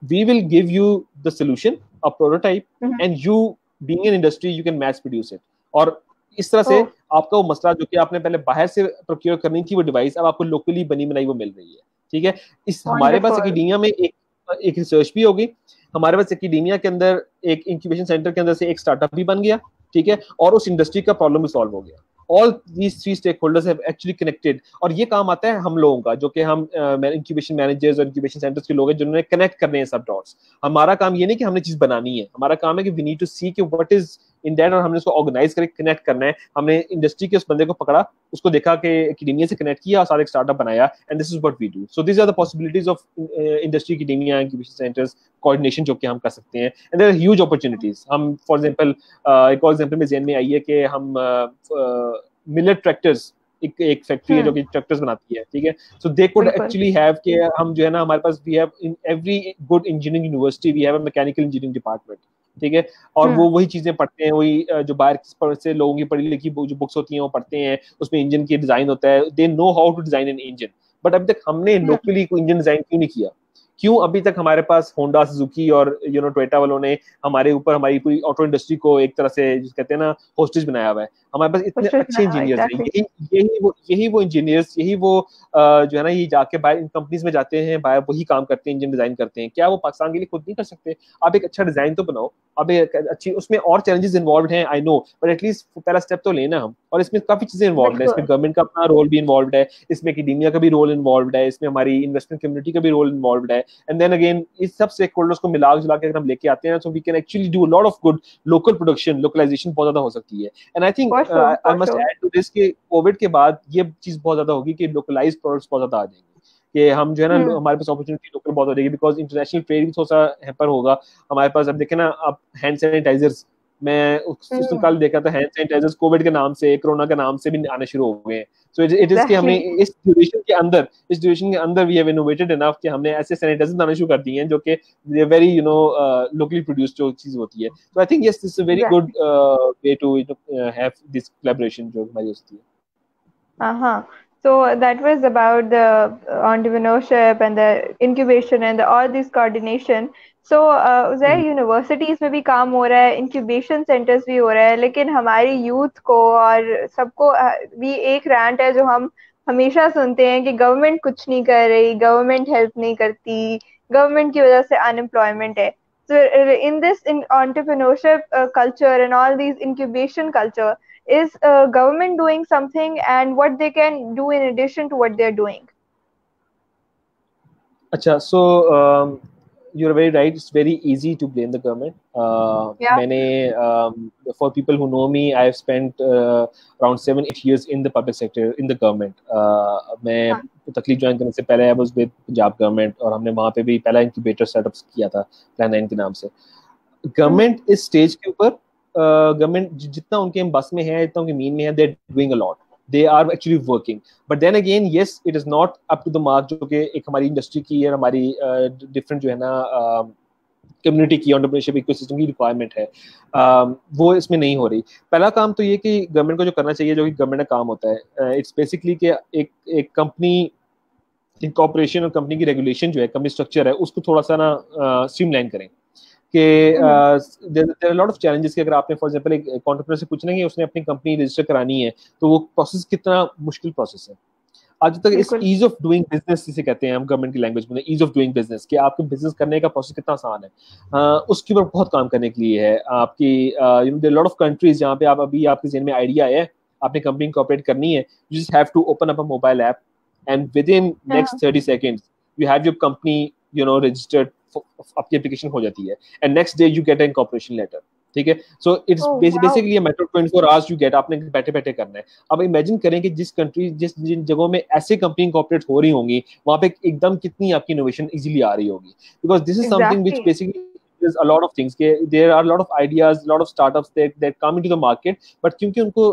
we will give you the solution, a prototype, and you being an industry you can mass produce it. और इस तरह से आपका वो मसला जो कि आपने पहले बाहर से प्रोक्योर करनी थी वो डिवाइस, अब आपको लोकली बनी बनाई वो मिल रही है, ठीक है। इस हमारे पास एकेडेमिया में एक रिसर्च भी होगी, हमारे पास एकेडेमिया के अंदर एक इंक्यूबेशन सेंटर के अंदर से एक स्टार्टअप भी बन गया, ठीक है, और उस इंडस्ट्री का प्रॉब्लम भी सॉल्व हो गया। All these 3 stakeholders have actually connected, और ये काम आता है हम लोगों का, जो कि हम इंक्यूबेशन मैनेजर्स और इंक्यूबेशन सेंटर्स के लोग हैं जिन्होंने कनेक्ट करने हैं सब डॉट्स। हमारा काम ये नहीं कि हमने चीज बनानी है, हमारा काम है कि वी नीड टू सी कि व्हाट इज इन दैट, और हमने उसको ऑर्गेनाइज करके कनेक्ट करना है। हमने इंडस्ट्री के उस बंदे को पकड़ा, उसको देखा कि एकेडेमिया से कनेक्ट किया और सारा एक स्टार्टअप बनाया, and this is what we do. So this are the possibilities of industry, academia, incubation centres coordination जो कि हम कर सकते हैं, and there are huge opportunities. हम फॉर एग्जांपल एक और एग्जांपल में ज़हन में आई है कि हम मिलेट ट्रैक्टर्स, एक फैक्ट्री है जो कि ट्रैक्टर्स बनाती है, ठीक है। So they could actually have कि हम जो है ना, हमारे पास we have in every good engineering university we have a mechanical engineering department, ठीक है। और वो वही चीजें पढ़ते हैं, वही जो बाहर से लोगों की पढ़ी लिखी जो बुक्स होती हैं वो पढ़ते हैं, उसमें इंजन की डिजाइन होता है, they know how to design an engine. But अभी तक हमने लोकली कोई इंजन डिजाइन क्यों नहीं किया? क्यों अभी तक हमारे पास होंडा, सुजुकी और टोयोटा वालों ने हमारे ऊपर हमारी पूरी ऑटो इंडस्ट्री को एक तरह से जिस कहते हैं ना होस्टेज बनाया हुआ है? हमारे पास इतने अच्छे इंजीनियर्स हैं, यही वो इंजीनियर्स, यही वो जो है ना, ये जाके बाहर इन कंपनीज में जाते हैं, बाहर वही काम करते हैं, इंजन डिजाइन करते हैं। क्या वो पाकिस्तान के लिए खुद नहीं कर सकते? आप एक अच्छा डिजाइन तो बनाओ, अब एक अच्छी, उसमें और चैलेंजेस इन्वॉल्व हैं, आई नो, बट एटलीस्ट पहला स्टेप तो लेना हम। और इसमें काफी चीजें इन्वॉल्व है, इसमें गवर्नमेंट का अपना रोल भी इन्वॉल्व है, इसमें एकेडेमिया का भी रोल इन्वॉल्व है, इसमें हमारी इन्वेस्टमेंट कम्युनिटी का भी रोल इन्वॉल्व है। एंड देन अगेन इस सब स्टेकहोल्डर्स को मिला जुला के अगर हम लेके आते हैं, so we can actually do a lot of good local production, localisation बहुत ज्यादा हो सकती है। And I think I must add to this कि कोविड के बाद ये चीज बहुत ज्यादा होगी कि लोकलाइज्ड प्रोडक्ट्स बहुत ज्यादा आ जाएंगे, कि हम जो है ना, हमारे पास अपॉर्चुनिटी लोकल बहुत हो जाएगी, बिकॉज इंटरनेशनल ट्रेड भी थोड़ा सा हैपर होगा हमारे पास। अब देखें ना, अब हैंड सैनिटाइजर्स, मैं उस दिन कल देखा था, हैंड सैनिटाइजर्स कोविड के नाम से, कोरोना के नाम से भी आने शुरू हो गए हैं। सो इट इज कि हमने इस ड्यूरेशन के अंदर वी हैव इनोवेटेड इनफ कि हमने ऐसे सैनिटाइजर्स बनाने शुरू कर दिए हैं जो कि वेरी लोकली प्रोड्यूस्ड जो चीज होती है। So I think yes, this is a very good way to have this collaboration जो हमारी होती है।
So that was about the entrepreneurship and the incubation and all this coordination. So Uzair universities में भी काम हो रहा है, इंक्यूबेशन सेंटर्स भी हो रहा है, लेकिन हमारी यूथ को और सबको भी एक रैंट है जो हम हमेशा सुनते हैं कि गवर्नमेंट कुछ नहीं कर रही, गवर्नमेंट हेल्प नहीं करती, गवर्नमेंट की वजह से अनएम्प्लॉयमेंट है. So in this entrepreneurship culture and all these incubation culture, is government doing something, and what they can do in addition to what they're doing?
Acha, so you're very right. It's very easy to blame the government. For people who know me, I've spent around 7-8 years in the public sector, in the government. मैं तकलीफ join करने से पहले I was with Punjab government, और हमने वहाँ पे भी पहला इंक्यूबेटर सेटअप किया था प्लान 9 के नाम से। गवर्नमेंट इस स्टेज के ऊपर, गवर्नमेंट जितना उनके बस में है, जितना उनके मीन में है, they doing a lot, they are actually working, but then again yes, it is not up to the mark जो कि एक हमारी इंडस्ट्री की है, हमारी डिफरेंट जो है ना कम्युनिटी की एंटरप्रेन्योरशिप इकोसिस्टम की रिक्वायरमेट है, वो इसमें नहीं हो रही। पहला काम तो ये कि गवर्नमेंट को जो करना चाहिए, जो कि गवर्नमेंट का काम होता है, इट्स बेसिकली कि एक कंपनी इनकॉर्पोरेशन और कंपनी की रेगुलेशन जो है, कंपनी स्ट्रक्चर है, उसको थोड़ा सा ना स्ट्रीमलाइन करें। कि there are lot of challenges कि अगर आपने फॉर एग्जांपल एक एंटरप्रेन्योर से पूछना है कि उसने अपनी कंपनी रजिस्टर करानी है, तो वो प्रोसेस कितना मुश्किल प्रोसेस है। आज तक इस ईज ऑफ डूइंग बिजनेस जिसे कहते हैं हम गवर्नमेंट की लैंग्वेज में, ईज ऑफ डूइंग बिजनेस, कि आपके बिजनेस करने का प्रोसेस कितना आसान है, उसके ऊपर बहुत काम करने के लिए है आपकी। You know there lot of countries जहाँ पे आप अभी आपके ज़हन में आइडिया है, आपने कंपनी इंकॉर्पोरेट करनी है, you just have to open up a mobile app and with in next 30 seconds you have your company you know registered, आपकी एप्लीकेशन हो जाती है and next day you get an incorporation letter. ठीक है, so it's basically a matter of 24 hours you get, आपने बैठे बैठे करना है। अब इमेजिन करें कि जिस कंट्री जिन जगहों में ऐसे कंपनी इनकॉर्पोरेट हो रही होंगी, वहां पे एकदम कितनी आपकी इनोवेशन इजीली आ रही होगी, because this is something which basically there's a lot of things, there are a lot of ideas, a lot of startups that come into the market, but क्योंकि उनको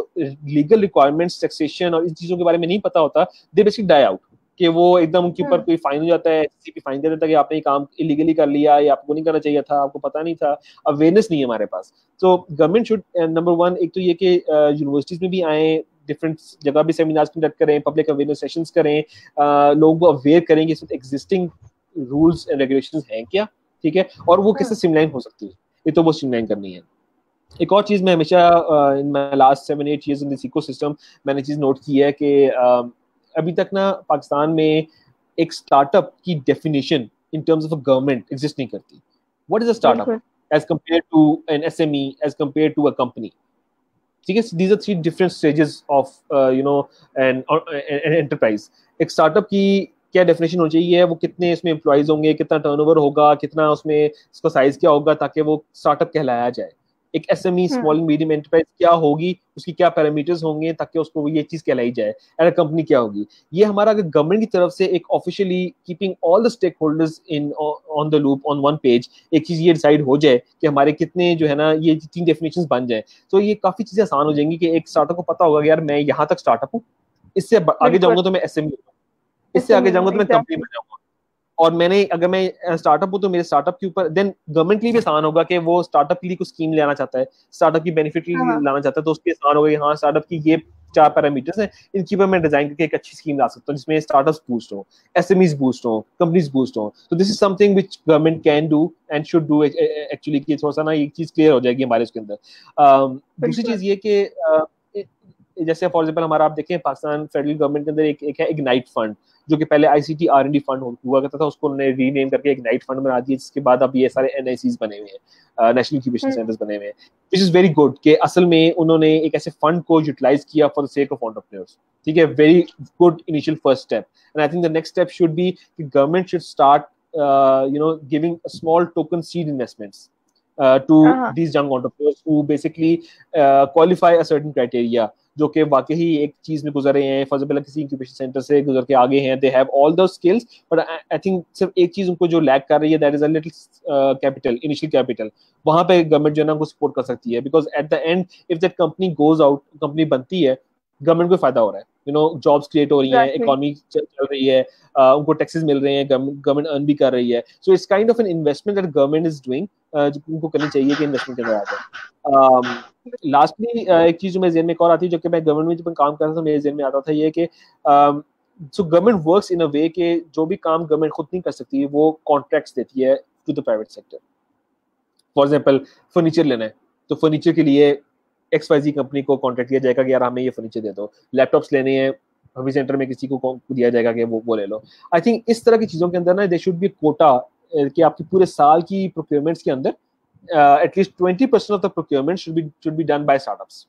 legal requirements, taxation और इन चीजों के बारे में नहीं पता होता, they basically die out, कि वो एकदम उनके ऊपर कोई फाइन हो जाता है, एससीपी फाइन दे देता है कि आपने ये काम इलीगली कर लिया, या आपको नहीं करना चाहिए था, आपको पता नहीं था, अवेयरनेस नहीं है हमारे पास। So government should number one, एक तो ये कि यूनिवर्सिटीज में भी आए, डिफरेंट जगह भी सेमिनार्स कंडक्ट करें, पब्लिक अवेयरनेस सेशंस करें, लोगों को अवेयर करें कि एग्जिस्टिंग रूल्स एंड रेगुलेशंस हैं क्या, ठीक है, और वो कैसे स्ट्रीमलाइन हो सकती है, ये तो वो स्ट्रीमलाइन करनी है। एक और चीज मैं हमेशा in my last 7-8 years in this ecosystem मैंने चीज नोट की है कि अभी तक ना पाकिस्तान में एक स्टार्टअप की definition in terms of a government exist नहीं करती। What is a startup as compare to an SME, as compare to a company? ठीक है, these are 3 different stages of you know an enterprise. एक startup की क्या definition होनी चाहिए, वो कितने इसमें एम्प्लॉइज होंगे, कितना टर्नओवर होगा, कितना उसमें इसका साइज क्या होगा ताकि वो स्टार्टअप कहलाया जाए। एक एसएमई, स्मॉल मीडियम एंटरप्राइज क्या होगी, उसकी क्या पैरामीटर्स होंगे ताकि उसको ये चीज कहलाई जाए, एंड कंपनी क्या होगी। ये हमारा अगर गवर्नमेंट की तरफ से एक officially keeping all the stakeholders in on the loop on one page एक चीज ये डिसाइड हो जाए कि हमारे कितने जो है ना ये 3 डेफिनेशंस बन जाए, तो ये काफी चीजें आसान हो जाएंगी कि एक स्टार्टअप को पता होगा कि यार मैं यहाँ तक स्टार्टअप हूँ, इससे आगे जाऊंगा तो मैं एसएमई हूँ, इससे आगे जाऊंगा तो मैं कंपनी बन जाऊंगा, और मैंने अगर मैं स्टार्टअप हूँ तो मेरे स्टार्टअप के ऊपर देन गवर्नमेंट के लिए भी आसान होगा कि वो स्टार्टअप के लिए कुछ स्कीम लाना चाहता है, स्टार्टअप की बेनिफिट लाना चाहता है, तो उसके आसान होगा कि हाँ स्टार्टअप की ये 4 पैरामीटर्स हैं, इनके ऊपर मैं डिजाइन करके एक अच्छी स्कीम ला सकता हूँ जिसमें स्टार्टअप्स बूस्ट हो, एसएमईज बूस्ट हो, कंपनीज बूस्ट हो। तो this is something which government can do and should do actually, कि थोड़ा सा ना ये चीज क्लियर हो जाएगी हमारे उसके अंदर। दूसरी चीज ये कि जैसे फॉर एग्जांपल हमारा आप देखें पाकिस्तान फेडरल गवर्नमेंट के अंदर एक है इग्नाइट फंड, जो कि पहले आईसीटी आर&डी फंड हुआ करता था, उसको उन्होंने रीनेम करके इग्नाइट फंड बना दिया, जिसके बाद अब ये सारे एनआईसीज बने हुए हैं, नेशनल इंक्यूबेशन सेंटर्स बने हुए हैं, विच इज वेरी गुड कि असल में उन्होंने एक ऐसे फंड को यूटिलाइज किया for the sake of entrepreneurs. ठीक है, very good initial first step, and I think the next step should be कि government should start you know giving a small token seed investments to these young entrepreneurs who basically qualify a certain criteria, जो कि वाकई एक चीज में गुजर रहे हैं, फॉर एग्जांपल किसी इंक्यूबेशन सेंटर से गुजर के आगे हैं, they have all the skills, but I think सिर्फ एक चीज उनको जो लैक कर रही है, that is a little capital, initial capital. वहां पे गवर्नमेंट जो है ना उनको सपोर्ट कर सकती है, because at the end if that company goes out, company बनती है, गवर्नमेंट को फायदा हो रहा है, यू नो जॉब्स क्रिएट हो रही हैं, इकोनॉमी चल रही है, उनको टैक्सेस मिल रहे हैं, गवर्नमेंट अर्न भी कर रही है, so it's kind of an investment that government is doing, उनको करनी चाहिए कि इन्वेस्टमेंट के अंदर आ जाए। लास्टली एक चीज जो मेरे ज़हन में एक और आती है, जो कि मैं गवर्नमेंट में जब काम करता था मेरे ज़हन में आता था, ये कि so government works in a way कि जो भी काम गवर्नमेंट खुद नहीं कर सकती है, वो कॉन्ट्रैक्ट्स देती है to the private sector. For example furniture लेना है, तो फर्नीचर के लिए XYZ कंपनी को कॉन्ट्रैक्ट दिया जाएगा कि यार हमें ये फर्नीचर दे दो। लैपटॉप्स लेने हैं, हबी सेंटर में किसी को दिया जाएगा कि वो ले लो। आई थिंक इस तरह की चीज़ों के अंदर ना दे शुड बी कोटा कि आपकी पूरे साल की प्रोक्योरमेंट्स के अंदर at least 20% of the procurement should be done by startups.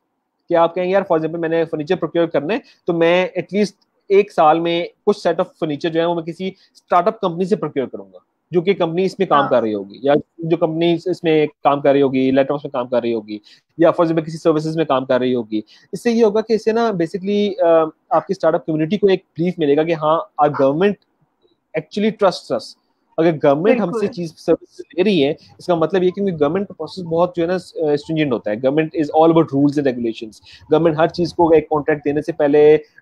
कि आप कहेंगे यार फॉर एग्जांपल मैंने फर्नीचर प्रोक्योर करना है, तो मैं एटलीस्ट एक साल में कुछ सेट ऑफ फर्नीचर जो है वो मैं किसी स्टार्टअप कंपनी से प्रोक्योर करूंगा, जो कि कंपनी इसमें काम कर रही होगी, या जो कंपनी इसमें काम कर रही होगी, लैपटॉप्स में काम कर रही होगी, या फॉर एग्जांपल किसी सर्विसेज में काम कर रही होगी। इससे ये होगा कि इससे ना बेसिकली आपकी स्टार्टअप कम्युनिटी को एक ब्रीफ मिलेगा कि हाँ our government actually trust us. अगर गवर्नमेंट हमसे चीज सर्विस ले रही है, इसका मतलब ये कि गवर्नमेंट का प्रोसेस बहुत जो है ना स्ट्रिंजेंट होता है। Government is all about rules and regulations. Government हर चीज को एक कॉन्ट्रैक्ट देने से पहले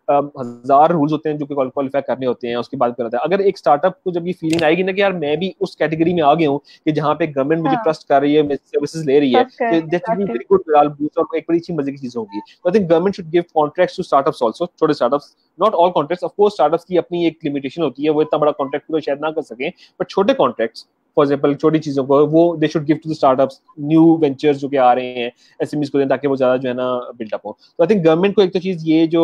1000 रूल्स होते हैं जो कि क्वालिफाई करने होते हैं, उसके बाद करता है। अगर एक स्टार्टअप को जब ये फीलिंग आएगी ना कि यार मैं भी उस कैटेगरी में आ गया हूँ कि जहाँ पे गवर्नमेंट मुझे ट्रस्ट कर रही है, मेरी सर्विसेज ले रही है, तो that will be very good morale boost और एक बड़ी अच्छी मजे की चीज होगी। तो I think government should give contracts to startups also, छोटे startups, not all contracts. Of course startups की अपनी एक लिमिटेशन होती है, वो इतना बड़ा कॉन्ट्रैक्ट पूरा शायद ना कर सकें, बट छोटे कॉन्ट्रैक्ट्स फॉर एग्जांपल छोटी चीज़ों को वो they should give to the startups, new ventures जो कि आ रहे हैं एसएमईज को दें, ताकि वो ज़्यादा जो है ना बिल्डअप हो। तो आई थिंक गवर्नमेंट को एक तो चीज़ ये जो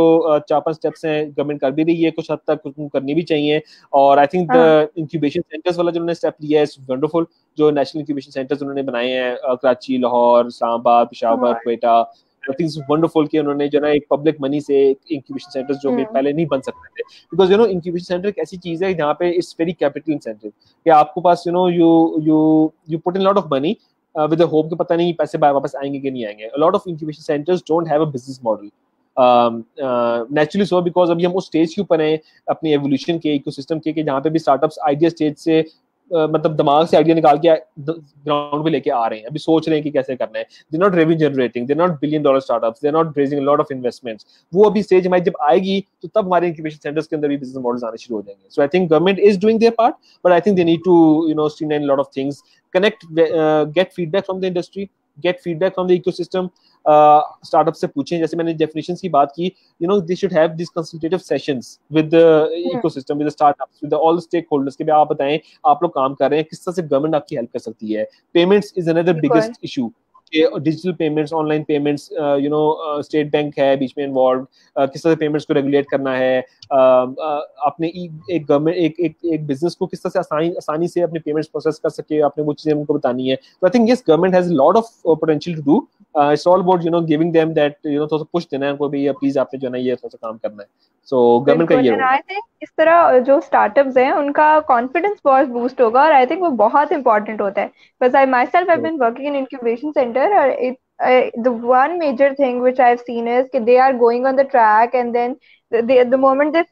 4-5 स्टेप्स हैं गवर्नमेंट कर भी रही है, कुछ हद तक करनी भी चाहिए। और आई थिंक
हाँ
द इंक्यूबेशन सेंटर्स वाला जो उन्होंने स्टेप लिया है इज वंडरफुल। जो नेशनल इंक्यूबेशन सेंटर्स उन्होंने बनाए हैं कराची, लाहौर, इस्लामाबाद, पेशावर,
हाँ
Quetta, I think it's wonderful कि उन्होंने जो ना एक पब्लिक मनी से इंक्यूबेशन सेंटर्स जो कि पहले नहीं बन सकते थे, बिकॉज इंक्यूबेशन सेंटर एक ऐसी चीज है जहाँ पे इट्स वेरी कैपिटल इंसेंटिव कि आपको पास you you you put in lot of money with the hope कि पता नहीं पैसे वापस आएंगे कि नहीं आएंगे। Lot of incubation centres don't have a business model naturally so, because अभी हम उस स्टेज के ऊपर हैं अपनी एवोल्यूशन के इकोसिस्टम के जहाँ पे भी स्टार्टअप्स आइडिया स्टेज से मतलब दिमाग से आइडिया निकाल के ग्राउंड पे लेके आ रहे हैं, अभी सोच रहे हैं कि कैसे करना है। They not revenue generating, they not billion dollar startups, they not raising lot of investments. वो अभी स्टेज हमारी जब आएगी तो तब हमारे इंक्यूबेशन सेंटर्स के अंदर भी बिजनेस मॉडल्स आने शुरू हो जाएंगे। So I think government is doing their part, but I think they need to streamline lot of things, connect, get feedback from the industry, get feedback from the ecosystem, startup से पूछें, जैसे मैंने definitions की बात की, they should have these consultative sessions with the ecosystem, with the startups, with all the stakeholders कि आप बताएं आप लोग काम कर रहे हैं, किस तरह से गवर्नमेंट आपकी हेल्प कर सकती है। Payments is another biggest issue, digital payments, online payments, state bank है बीच में इन्वॉल्व, किस तरह से पेमेंट्स को रेगुलेट करना है, आपने एक गवर्नमेंट एक बिजनेस को किस तरह से आसानी से अपने पेमेंट्स प्रोसेस कर सके, आपने वो चीजें उनको बतानी है। तो I think yes government has lot of potential to do, it's all about giving them that थोड़ा सा पुश देना है उनको भी, प्लीज आपने जो है ना ये थोड़ा सा काम करना है। सो गवर्नमेंट का ये रोल है।
आई थिंक इस तरह जो स्टार्टअप्स हैं उनका कॉन्फिडेंस बहुत बूस्ट होगा, और आई थिंक वो बहुत इंपॉर्टेंट होता है, because I myself have been working in incubation centre, और the one major thing which I've seen is that they are going on the track, and then the moment they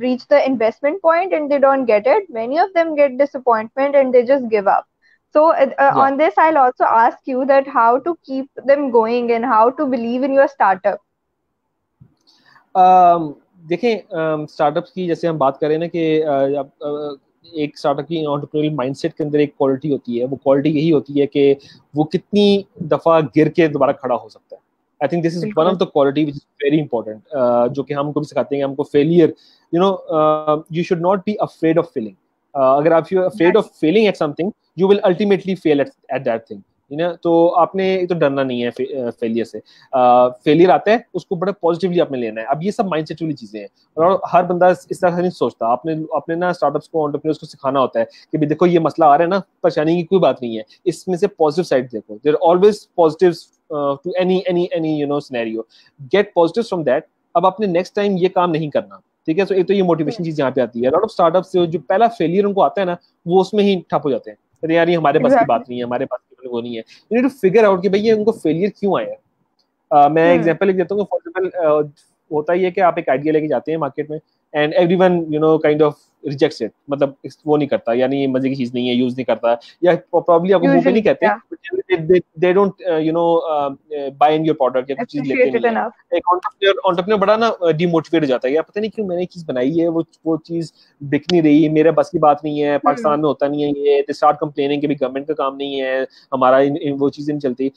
reach the investment point and they don't get it, many of them get disappointment and they just give up. So on this I'll also ask you that how to keep them going and how to believe in your startup.
देखें startups की जैसे हम बात करें ना कि एक startup की एंटरप्रेन्योरियल माइंडसेट के अंदर एक क्वालिटी होती है, वो क्वालिटी यही होती है कि वो कितनी दफा गिर के दोबारा खड़ा हो सकता है। I think this is one of the quality which is very important, जो कि हमको भी सिखाते हैं, हमको failure you should not be afraid of failing. अगर आप you afraid of failing at something you will ultimately fail at that thing, तो आपने तो डरना नहीं है फेलियर से। फेलियर आता है उसको बड़ा पॉजिटिवली आपने लेना है। अब ये सब माइंडसेट वाली चीजें हैं और हर बंदा इस तरह से नहीं सोचता। आपने ना स्टार्टअप्स को, एंटरप्रेन्योर्स को सिखाना होता है कि भाई देखो ये मसला आ रहा है ना, परेशानी की कोई बात नहीं है, इसमें से पॉजिटिव साइड देखो, there are always positives to any scenario, get positives from that. अब आपने नेक्स्ट टाइम ये काम नहीं करना, ठीक है। तो एक तो ये मोटिवेशन चीज यहाँ पे आती है। लॉट ऑफ स्टार्टअप्स जो पहला फेलियर उनको आता है ना, वो उसमें ही ठप हो जाते हैं, अरे यार ये हमारे पास की बात नहीं है, हमारे पास वो नहीं है। You need to figure out कि भाई ये उनको फेलियर क्यों आया। मैं एग्जांपल देता हूँ। फॉर एग्जांपल होता ही है कि आप एक आइडिया लेके जाते हैं मार्केट में and everyone kind of rejects it, मतलब वो नहीं करता, यानी मजे की चीज नहीं है, यूज नहीं करता, या प्रॉब्ली आपको मुंह पे नहीं कहते, they don't buy in your product या कुछ चीज लेते नहीं है। एक एंटरप्रेन्योर बड़ा ना डिमोटिवेट हो जाता है, यार पता नहीं क्यों मैंने चीज बनाई है, वो चीज बिक नहीं रही, मेरे बस की बात नहीं है, पाकिस्तान में होता नहीं है ये, दे स्टार्ट कंप्लेनिंग कि भी गवर्नमेंट का काम नहीं है, हमारा वो चीजें नहीं चलती।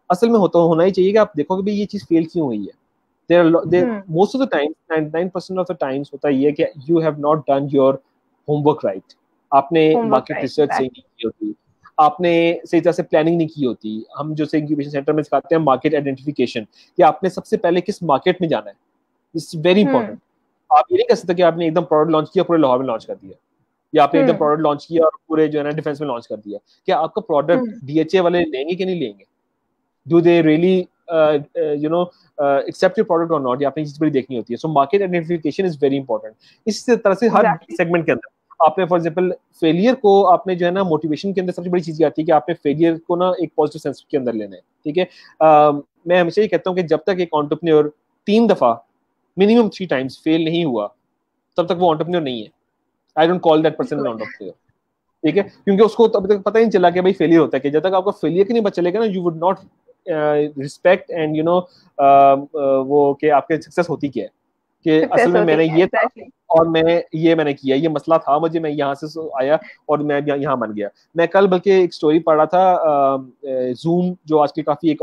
असल में होना ही चाहिए कि आप देखो कि भाई ये चीज फेल क्यों हुई है। Most of the time, 99% of the times होता है ये कि you have not done your homework right. आपने मार्केट रिसर्च सही नहीं की होती, आपने सही तरह से प्लानिंग नहीं की होती। हम जो से इंक्यूबेशन सेंटर में सिखाते हैं मार्केट आइडेंटिफिकेशन, कि आपने सबसे पहले किस मार्केट में जाना है, इट्स वेरी इंपॉर्टेंट। आप ये नहीं कर सकते कि आपने एकदम प्रोडक्ट लॉन्च किया पूरे लाहौर में लॉन्च कर दिया, या आपने एकदम प्रोडक्ट लॉन्च किया और पूरे जो है ना डिफेंस में लॉन्च कर दिया। क्या आपका प्रोडक्ट डीएचए वाले लेंगे कि नहीं लेंगे? Do they really accept your product or not, ये आपने चीज बड़ी देखनी होती है। So market identification is very important। इस तरह से हर सेगमेंट के अंदर आपने फॉर एग्जांपल फेलियर को आपने जो है ना मोटिवेशन के अंदर सबसे बड़ी चीज आती है कि आपने फेलियर को ना एक पॉजिटिव सेंस के अंदर लेना है, ठीक है। मैं हमेशा ये कहता हूँ कि जब तक एक एंटरप्रेन्योर 3 दफा मिनिमम 3 टाइम्स फेल नहीं हुआ तब तक वो एंटरप्रेन्योर नहीं है। I don't call that person an entrepreneur, ठीक है, क्योंकि उसको अभी तक पता ही नहीं चला कि भाई फेलियर होता है। कि जब तक आपका फेलियर की नहीं पता चलेगा ना, you would not respect and वो कि आपके सक्सेस होती क्या है, कि असल में मैंने ये था और मैंने किया, ये मसला था मुझे, मैं यहाँ से आया और मैं यहाँ बन गया। मैं कल बल्कि एक स्टोरी पढ़ रहा था, जूम जो आजकल काफी एक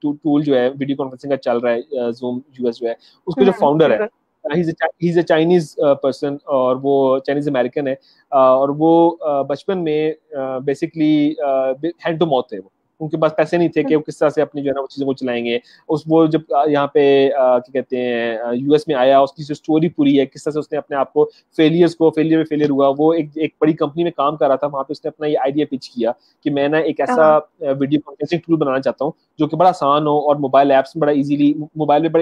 टूल जो है वीडियो कॉन्फ्रेंसिंग का चल रहा है, जूम यूएस जो है, उसके जो फाउंडर है he is a Chinese person, और वो चाइनीज अमेरिकन है, और वो बचपन में बेसिकली हैंड टू माउथ थे। वो उनके पास पैसे नहीं थे कि वो किस तरह से अपनी जो है ना वो चीज़ों को चलाएंगे। वो जब यहाँ पे क्या कहते हैं यूएस में आया, उसकी जो स्टोरी पूरी है, किस तरह से उसने अपने आप को फेलियर में फेलियर हुआ। वो एक बड़ी कंपनी में काम कर रहा था, वहाँ पे उसने अपना ये आइडिया पिच किया कि मैं ना एक ऐसा वीडियो कॉन्फ्रेंसिंग टूल बनाना चाहता हूँ जो कि बड़ा आसान हो और मोबाइल ऐप्स में बड़ा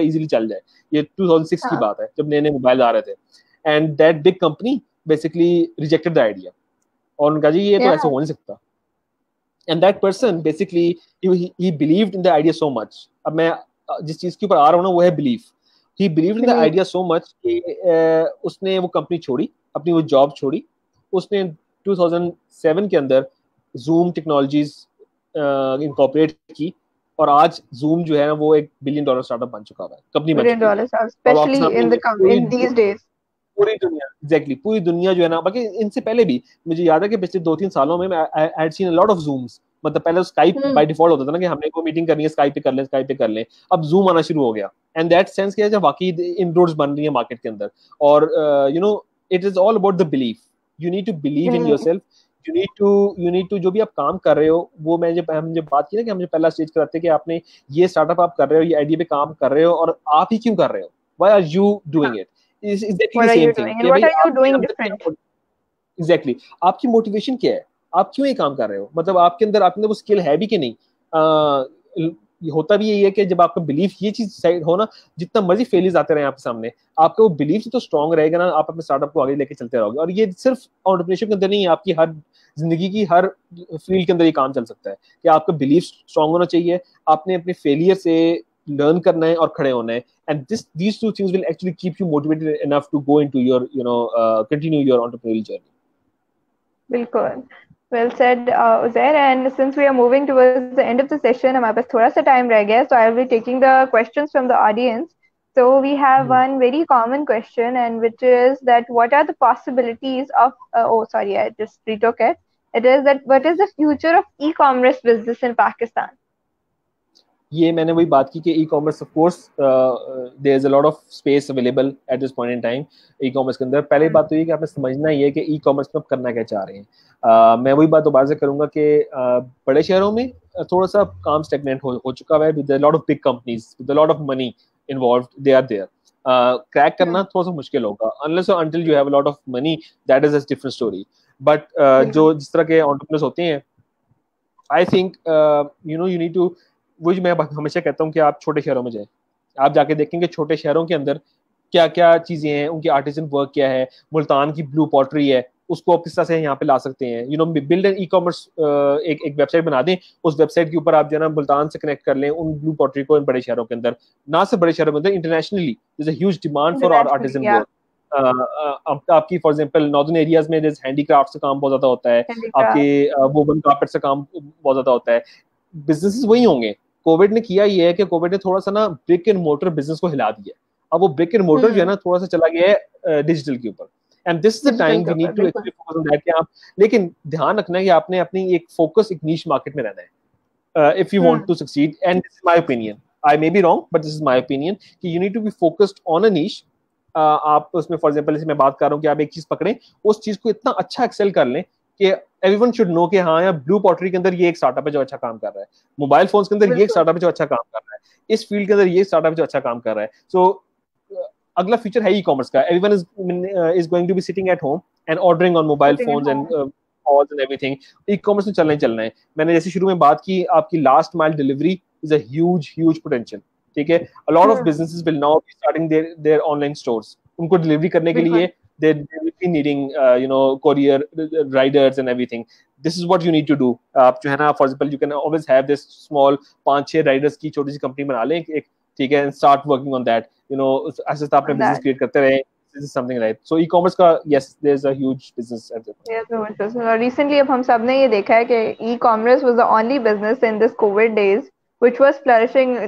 इजीली चल जाए। ये 2006 की बात है, जब नए नए मोबाइल आ रहे थे। And that big company basically rejected the idea, और उनका जी ये तो ऐसे हो नहीं सकता। And that person basically he believed in the idea so much. अब मैं जिस चीज के ऊपर आ रहा हूँ ना वो है belief. He believed in the idea so much कि उसने वो कंपनी छोड़ी, अपनी वो जॉब छोड़ी। उसने 2007 के अंदर जूम टेक्नोलॉजीज इनकॉर्पोरेट की, और आज जूम जो है ना वो $1 बिलियन स्टार्टअप बन चुका है, कंपनी बन चुकी है।
especially in these days.
पूरी दुनिया एग्जैक्टली पूरी दुनिया जो है ना, बाकी इनसे पहले भी मुझे याद है कि पिछले 2-3 सालों में I had seen a lot of Zooms. मतलब पहले स्काइप बाय डिफॉल्ट होता था ना कि हमने कोई मीटिंग करनी है स्काइप पे कर लें। अब जूम आना शुरू हो गया, एंड दैट सेंस क्या है जब वाकई इनरोड्स बन रही है मार्केट के अंदर। और you know it is all about the belief. You need to believe in yourself. You need to जो भी आप काम कर रहे हो, वो मैं जब हम जब बात की ना कि हम जो पहला स्टेज कराते हैं कि आपने ये स्टार्टअप आप कर रहे हो, ये आइडिया पे काम कर रहे हो, और आप ही क्यों कर रहे हो, why are you doing it, is exactly the same thing कि
what
भाई
are you
आपके
doing
अंदर
different?
क्या एग्जैक्टली आपकी मोटिवेशन क्या है, आप क्यों ये काम कर रहे हो, मतलब आपके अंदर वो स्किल है भी कि नहीं। होता भी यही है कि जब आपका बिलीफ ये चीज साइड हो ना, जितना मर्जी फेलियर्स आते रहे आपके सामने, आपका वो बिलीफ तो स्ट्रांग रहेगा ना, आप अपने स्टार्टअप को आगे लेके चलते रहोगे। और ये सिर्फ एंटरप्रेन्योरशिप के अंदर नहीं है, आपकी हर जिंदगी की हर फील्ड के अंदर ये काम चल सकता है कि आपका बिलीफ स्ट्रांग होना चाहिए, आपने अपने फेलियर से लर्न करना है और खड़े होना है। And these two things will actually keep you motivated enough to go into your continue your entrepreneurial journey.
बिल्कुल, well said, Uzair. And since we are moving towards the end of the session, हमारे पास थोड़ा सा time रह गया है, so I will be taking the questions from the audience. So we have one very common question, and which is that what are the possibilities of oh sorry, I just retook it. It is that what is the future of e-commerce business in Pakistan?
ये मैंने वही बात की कि e commerce of course there is a lot of space available at this point in time e commerce के अंदर। पहली बात तो ये कि आपने समझना ही है कि ई कॉमर्स में आप करना क्या चाह रहे हैं। मैं वही बात दोबारा से करूंगा कि बड़े शहरों में थोड़ा सा काम स्टेगनेंट हो चुका है, with a lot of big companies with a lot of money involved, they are there. Crack करना थोड़ा सा मुश्किल होगा अनलेस और until you have a lot of money, that is a different story. But जो जिस तरह के एंटरप्रेन्योर्स होते हैं, I think you need to, वही मैं हमेशा कहता हूँ कि आप छोटे शहरों में जाएं, आप जाके देखेंगे छोटे शहरों के अंदर क्या क्या चीजें हैं, उनकी आर्टिजन वर्क क्या है, मुल्तान की ब्लू पॉटरी है, उसको आप किस तरह से यहाँ पे ला सकते हैं। बिल्ड एन ई कॉमर्स, एक वेबसाइट बना दें, उस वेबसाइट के ऊपर आप जो है ना मुल्तान से कनेक्ट कर लें उन ब्लू पॉटरी को इन बड़े शहरों के अंदर, ना सिर्फ बड़े शहरों के अंदर, internationally there is a huge demand for our artisan work. आपकी फॉर एग्जांपल नॉर्दर्न एरियाज में हैंडीक्राफ्ट से काम बहुत ज्यादा होता है, आपके वोवन कार्पेट से काम बहुत ज्यादा होता है, बिजनेसेस वही होंगे। कोविड ने किया ये है कि कोविड ने थोड़ा सा ना ब्रिक एंड मोटर बिजनेस को हिला दिया। अब वो ब्रिक एंड मोटर जो है ना थोड़ा सा चला गया है डिजिटल के ऊपर, and this is the time we need to actually focus on that कि आप, लेकिन ध्यान रखना है कि आपने अपनी एक फोकस एक नीश मार्केट में रहना है if you want to succeed. And this is my opinion, I may be wrong but this is my opinion कि you need to be focused on a niche. आप उसमें फॉर एग्जांपल जैसे मैं बात कर रहा हूँ कि आप एक चीज पकड़ें, उस चीज को इतना अच्छा एक्सेल कर लें कि एवरीवन शुड नो कि हाँ यार ब्लू पॉटरी के अंदर ये एक स्टार्टअप है जो अच्छा काम कर रहा है, मोबाइल फोन्स के अंदर ये एक स्टार्टअप है जो अच्छा काम कर रहा है, इस फील्ड के अंदर ये स्टार्टअप है जो अच्छा काम कर रहा है। सो अगला फीचर है ई कॉमर्स का, everyone is going to be sitting at home and ordering on mobile phones and calls and everything. E commerce में चलना है। मैंने जैसे शुरू में बात की, आपकी last mile delivery is a huge potential, ठीक है। अ lot of businesses will now be starting there online stores, उनको डिलीवरी करने के लिए they will be needing courier riders and everything. This is what you need to do. आप जो है ना, for example you can always have this small 5-6 riders की छोटी सी कंपनी बना लें एक, ठीक है, and start working on that. ऐसे आपने बिजनेस क्रिएट करते रहे. This is something right. So e-commerce का yes, there's a huge business at that point.
Recently अब हम सब ने ये देखा है कि e-commerce was the only business in this COVID days which was flourishing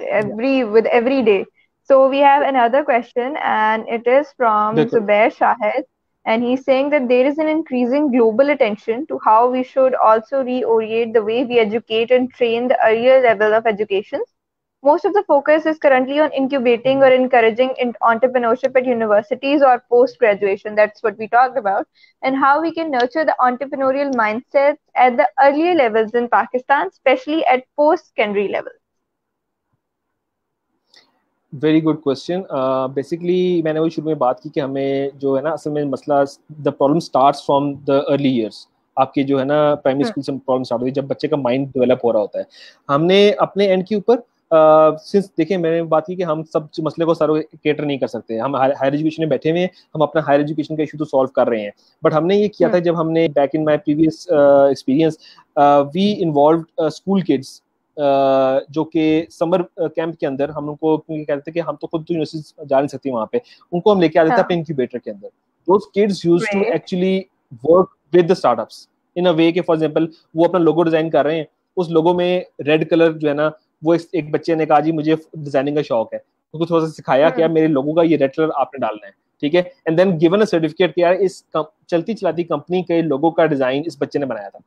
with every day. So we have another question, and it is from Zubair Shahid, and he's saying that there is an increasing global attention to how we should also reorient the way we educate and train the earlier level of education. most of the focus is currently on incubating or encouraging entrepreneurship at universities or post graduation. That's what we talked about, and how we can nurture the entrepreneurial mindsets at the earlier levels in Pakistan, especially at post secondary level.
Very good question. Basically मैंने वही शुरू में बात की कि हमें जो है ना असल में मसला, the problem starts from the early years. आपके जो है ना प्राइमरी स्कूल से प्रॉब्लम स्टार्ट होती है जब बच्चे का माइंड डेवलप हो रहा होता है. हमने अपने एंड के ऊपर सिंस देखिए मैंने बात की कि हम सब मसले को सारों केटर नहीं कर सकते. हम हायर एजुकेशन में बैठे हुए हैं, हम अपना हायर एजुकेशन का इशू तो सॉल्व कर रहे हैं, बट हमने ये किया था जब हमने back in my previous experience we involve school kids जो कि समर कैंप के अंदर हम उनको, क्योंकि कहते थे कि हम तो खुद तो यूनिवर्सिटी जा नहीं सकती वहाँ पे, उनको हम लेके आते थे अपने इंक्यूबेटर के अंदर. Those kids used to actually work with the startups in a way कि फॉर एग्जांपल वो अपना लोगो डिजाइन कर रहे हैं, उस लोगो में रेड कलर जो है ना, वो एक बच्चे ने कहा जी मुझे डिजाइनिंग का शौक है, उसको थोड़ा सा सिखाया कि यार मेरे लोगो का ये रेड कलर आपने डालना है, ठीक है, and then given a certificate कि यार इस चलती चलाती कंपनी के लोगो का डिजाइन इस बच्चे ने बनाया था,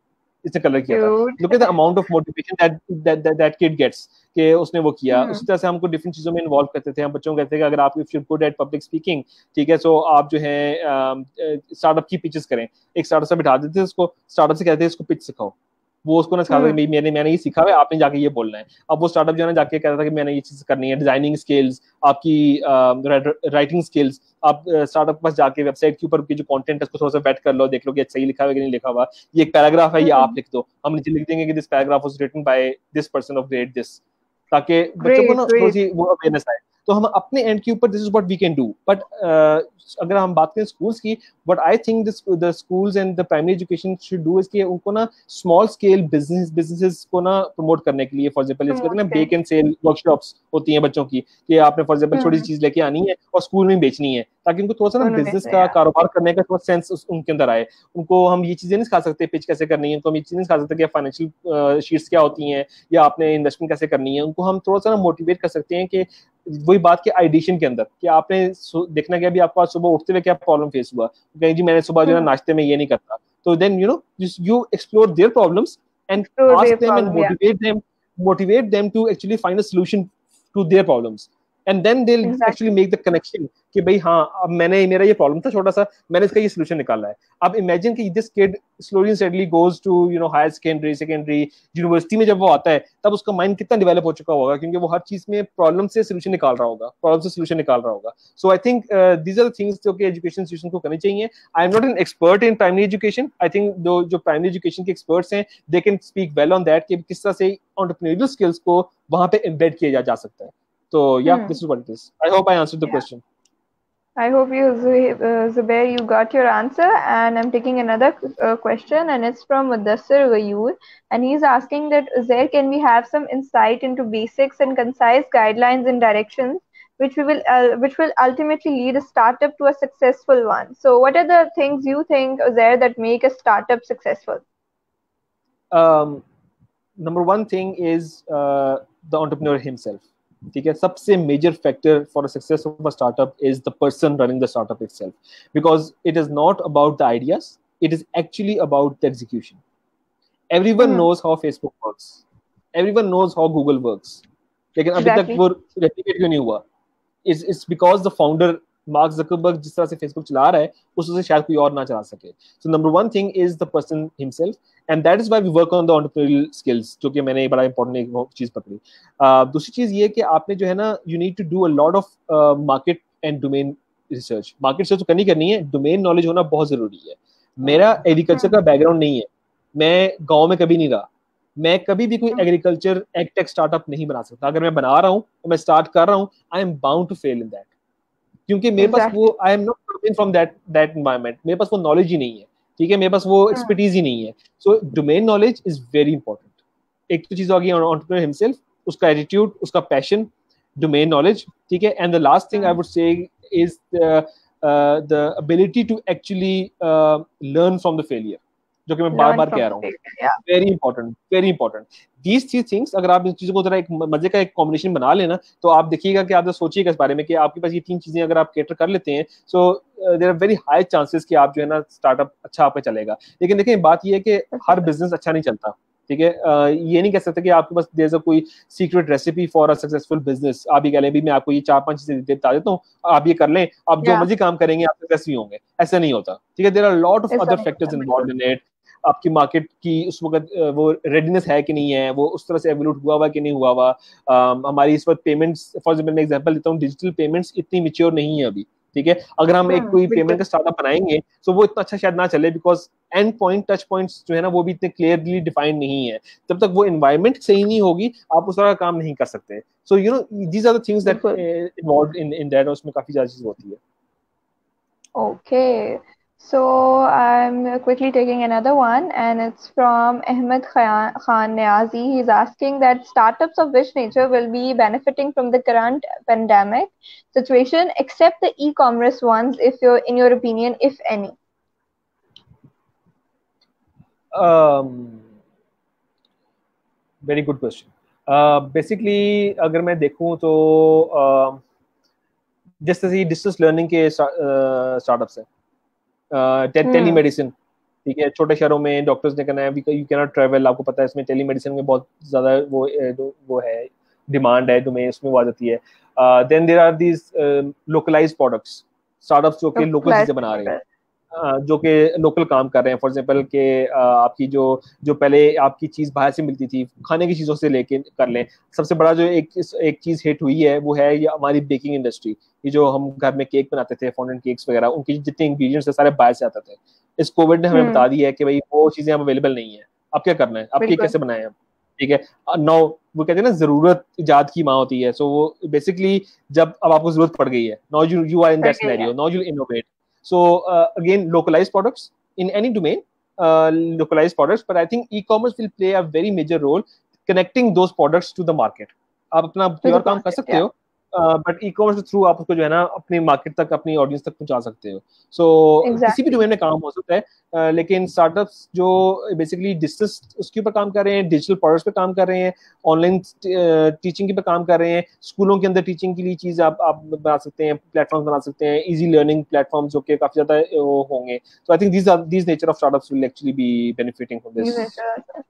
इसने कलर किया था. Look at the amount of motivation that kid gets कि उसने वो किया. उसी तरह से हमको डिफरेंट चीजों में इन्वॉल्व करते थे. हम बच्चों को कहते थे कि अगर आप if you good at public speaking, ठीक है, सो आप जो है स्टार्टअप की पिचेस करें. एक स्टार्टअप से बिठा देते थे उसको, स्टार्टअप से कहते हैं इसको पिच सिखाओ. वो उसको ना सिखाता मैंने ये सीखा है, आपने जाके ये बोलना है. अब वो स्टार्टअप जो है ना जाके कहता था कि मैंने ये चीज करनी है, डिजाइनिंग स्किल्स, आपकी राइटिंग स्किल्स, आप स्टार्टअप के पास जाके वेबसाइट के ऊपर की जो कंटेंट है उसको थोड़ा सा वेट कर लो, देख लो कि सही लिखा हुआ है कि नहीं लिखा हुआ. ये एक पैराग्राफ है, ये आप लिख दो, हम नीचे लिख देंगे कि this paragraph was written by this person of grade this, ताकि बच्चों को ना थोड़ी सी वो अवेयरनेस आए. तो हम अपने एंड के ऊपर this is what we can do. But अगर हम बात करें स्कूल्स की, what I think the schools and the primary education should do is कि उनको ना स्मॉल स्केल बिजनेसेस को ना प्रमोट करने के लिए, फॉर एग्जांपल जैसे कहते हैं ना बेक एंड सेल वर्कशॉप्स होती हैं बच्चों की, कि आपने फॉर एग्जांपल छोटी सी चीज लेके आनी है और स्कूल में बेचनी है, ताकि उनको थोड़ा सा ना बिजनेस का कारोबार करने का थोड़ा सेंस उनके अंदर आए. उनको हम ये चीजें नहीं सिखा सकते पिच कैसे करनी है, उनको हम ये चीजें नहीं सिखा सकते कि फाइनेंशियल शीट्स क्या होती हैं या आपने इन्वेस्टमेंट कैसे करनी है. उनको हम थोड़ा सा ना मोटिवेट कर सकते हैं कि वही बात के आइडिशन के अंदर कि आपने देखना कि अभी आपको आज सुबह उठते हुए क्या प्रॉब्लम फेस हुआ, कहीं जी मैंने सुबह जो है नाश्ते में ये नहीं करता, तो then you explore their problems and ask them and motivate them to actually find a solution to their problems, and then they will actually make the connection कि भाई हाँ अब मेरा ये प्रॉब्लम था छोटा सा, मैंने इसका ये सॉल्यूशन निकाला है. अब इमेजिन कि this kid slowly and steadily goes to higher secondary university में जब वो आता है तब उसका माइंड कितना डेवलप हो चुका होगा, क्योंकि वो हर चीज में प्रॉब्लम से सॉल्यूशन निकाल रहा होगा. So I think these are things जो कि एजुकेशन इंस्टीट्यूशन को करनी चाहिए. I am not an expert in primary education. I think जो प्राइमरी एजुकेशन के एक्सपर्ट्स हैं they can speak well on that कि किस तरह से एंटरप्रेन्योरियल स्किल्स को वहां पे एम्बेड किया जा सकता है. So yeah, this is what it is. I hope I answered the question.
I hope you, Zubair, you got your answer. And I'm taking another question, and it's from Mudassir Gayoor, and he's asking that Zubair, can we have some insight into basics and concise guidelines and directions which will ultimately lead a startup to a successful one? So, what are the things you think, Zubair, that make a startup successful?
Number one thing is the entrepreneur himself. ठीक है, सबसे major factor for success of a startup is the person running the startup itself, because it is not about the ideas, it is actually about the execution. Everyone knows how Facebook works, everyone knows how Google works, लेकिन अभी तक वो replicate क्यों नहीं हुआ? It's because the founder Mark Zuckerberg जिस तरह से फेसबुक चला रहा है उससे शायद कोई और ना चला सके. So number one thing is the person himself, and that is why we work on the entrepreneurial skills, जो कि मैंने बड़ा इंपॉर्टेंट एक चीज पकड़ी. दूसरी चीज ये कि आपने जो है ना you need to do a lot of market and domain research. Market research तो करनी है, डोमेन नॉलेज होना बहुत जरूरी है. मेरा एग्रीकल्चर का बैकग्राउंड नहीं है, मैं गाँव में कभी नहीं रहा, मैं कभी भी कोई एग्रीकल्चर एग्टेक स्टार्टअप नहीं बना सकता. अगर मैं बना रहा हूँ, मैं स्टार्ट कर रहा हूँ, I am bound to fail in that, क्योंकि मेरे पास वो I am not coming from that environment, मेरे पास वो नॉलेज ही नहीं है, ठीक है, मेरे पास वो एक्सपर्टीज ही नहीं है. So domain knowledge is very important. एक तो चीज होगी एंटरप्रेन्योर हिमसेल्फ, उसका एटीट्यूड, उसका पैशन, डोमेन नॉलेज, ठीक है, and the last thing I would say is the ability to actually learn from the failure, जो कि मैं बार बार कह रहा हूँ. Very important, very important. These three things अगर आप इन चीजों को जरा एक मजे का एक कॉम्बिनेशन बना लेना, तो आप देखिएगा कि आप सोचिएगा इस बारे में कि आपके पास ये तीन चीजें अगर आप कैटर कर लेते हैं, so there are very high chances कि आप जो है ना स्टार्टअप अच्छा आप पे चलेगा. लेकिन देखिए बात ये है कि हर बिजनेस अच्छा नहीं चलता, ठीक है। ये नहीं कह सकते कि आपके पास देयर इज अ कोई secret recipe for a successful business. आप ये कह लें भी मैं आपको ये 4-5 चीजें बता देता हूँ, आप ये कर लें, आप जो
या
मर्जी काम करेंगे आप सक्सेस भी होंगे, ऐसा नहीं होता, ठीक है। देयर आर लॉट ऑफ
ऐसा
अदर
नहीं
फैक्टर्स
होता बिल्कुल।
Involved in it. आपकी मार्केट की उस वक्त वो रेडीनेस है कि नहीं है, वो उस तरह से एवोल्यूट हुआ कि नहीं हुआ हुआ। हमारी इस वक्त पेमेंट्स, फॉर एग्जाम्पल मैं एग्जांपल देता हूँ, डिजिटल पेमेंट्स इतनी मैच्योर नहीं है अभी, ठीक है। अगर हम एक कोई पेमेंट
बिल्कुल
का स्टार्टअप बनाएंगे तो वो इतना अच्छा शायद ना चले, because and point, touch points जो है ना वो भी इतने क्लियरली डिफाइंड नहीं है। जब तक वो एनवायरनमेंट सही नहीं होगी आप उस तरह का काम नहीं कर सकते। So you know these are the things that
बिल्कुल।
इन्वॉल्वड इन दैट, उसमें काफी ज्यादा चीज होती है।
Okay, so I'm quickly taking another one, and it's from Ahmed Khan Niazi. He's asking that startups of which nature will be benefiting from the current pandemic situation, except the e-commerce ones, if you're, in your opinion, if any.
Very good question. Basically अगर मैं देखूं तो जिस तरह से distance learning के startups हैं, tele
Hmm.
Medicine, ठीक है, छोटे शहरों में डॉक्टर्स ने कहना है यू कैन नॉट ट्रेवल, आपको पता है इसमें टेली मेडिसिन में बहुत ज्यादा वो है, डिमांड है, तुम्हें इसमें वो आ जाती है। Then there are these localised products, startups जो कि लोकल
Localized
चीजें बना रहे हैं,
product.
जो कि लोकल काम कर रहे हैं। फॉर एग्जांपल के आपकी जो जो पहले आपकी चीज बाहर से मिलती थी, खाने की चीजों से लेके कर लें, सबसे बड़ा जो एक चीज हिट हुई है वो है ये हमारी बेकिंग इंडस्ट्री। ये जो हम घर में केक बनाते थे, फॉन्डेंट केक्स वगैरह, उनके जितने इंग्रेडिएंट्स है सारे बाहर से आते थे। इस कोविड ने हमें बता दिया है कि भाई वो चीजें अब अवेलेबल नहीं है, अब क्या करना है, अब केक
बिल्कुल
कैसे बनाए हम, ठीक है। नो, वो कहते हैं ना जरूरत इजाद की माँ होती है। सो वो बेसिकली जब अब आपको जरूरत पड़ गई है, नाउ यू आर इन
पड़
दैट
गई है।
Scenario, now you innovate. So again, localized products in any domain, localized products. But I think e-commerce will play a very major role connecting those products to the market. आप अपना
To
कोई
the
और काम कर
market,
सकते
yeah.
हो, but E commerce के through आप उसको जो है ना अपनी मार्केट तक, अपनी ऑडियंस तक पहुंचा सकते हो। सो किसी भी
Exactly.
डोमेन में काम हो सकता है, लेकिन स्टार्टअप्स जो बेसिकली डिजिटल उसके ऊपर काम कर रहे हैं, डिजिटल प्रोडक्ट्स पे काम कर रहे हैं, ऑनलाइन टीचिंग के पे काम कर रहे हैं, स्कूलों के अंदर टीचिंग के लिए चीज आप बना सकते हैं, प्लेटफॉर्म बना सकते हैं, इजी लर्निंग प्लेटफॉर्म जो कि काफी ज्यादा होंगे। So I think these nature of startups will actually be benefiting from this.
These are-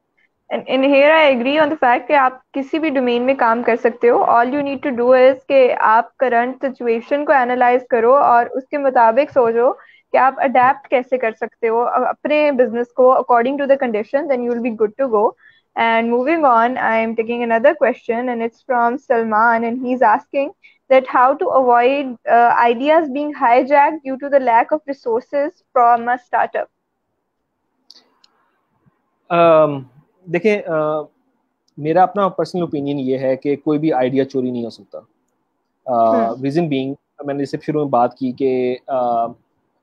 And here I agree on the fact कि आप किसी भी डोमेन में काम कर सकते हो। All you need to do is कि आप करंट सिचुएशन को एनालाइज करो और उसके मुताबिक सोचो कि आप अडेप्ट कैसे कर सकते हो अपने बिजनेस को according to the condition, then you will be good to go. And moving on, I am taking another question, and it's from Salman, and he's asking that how to avoid ideas being hijacked due to the lack of resources from a startup.
देखिए, मेरा अपना personal opinion ये है कि कोई भी idea चोरी नहीं हो सकता।
Hmm.
रीजन बीइंग, मैंने इससे शुरू में बात की कि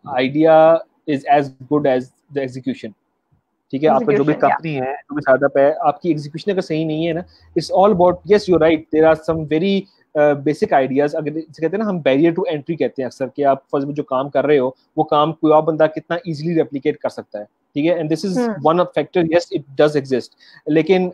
idea is as good as the execution, ठीक है। आपका जो भी
Execution, yeah.
कंपनी है, जो भी स्टार्टअप है, आपकी एग्जीक्यूशन अगर सही नहीं है ना, it's all about, yes you right, there are some very basic ideas, अगर कहते हैं ना हम बैरियर टू एंट्री कहते हैं अक्सर, कि आप फर्स्ट में जो काम कर रहे हो वो काम कोई और बंदा कितना इजीली रेप्लिकेट कर सकता है, ठीक है। And this is
Hmm.
One of factor, yes it does exist. लेकिन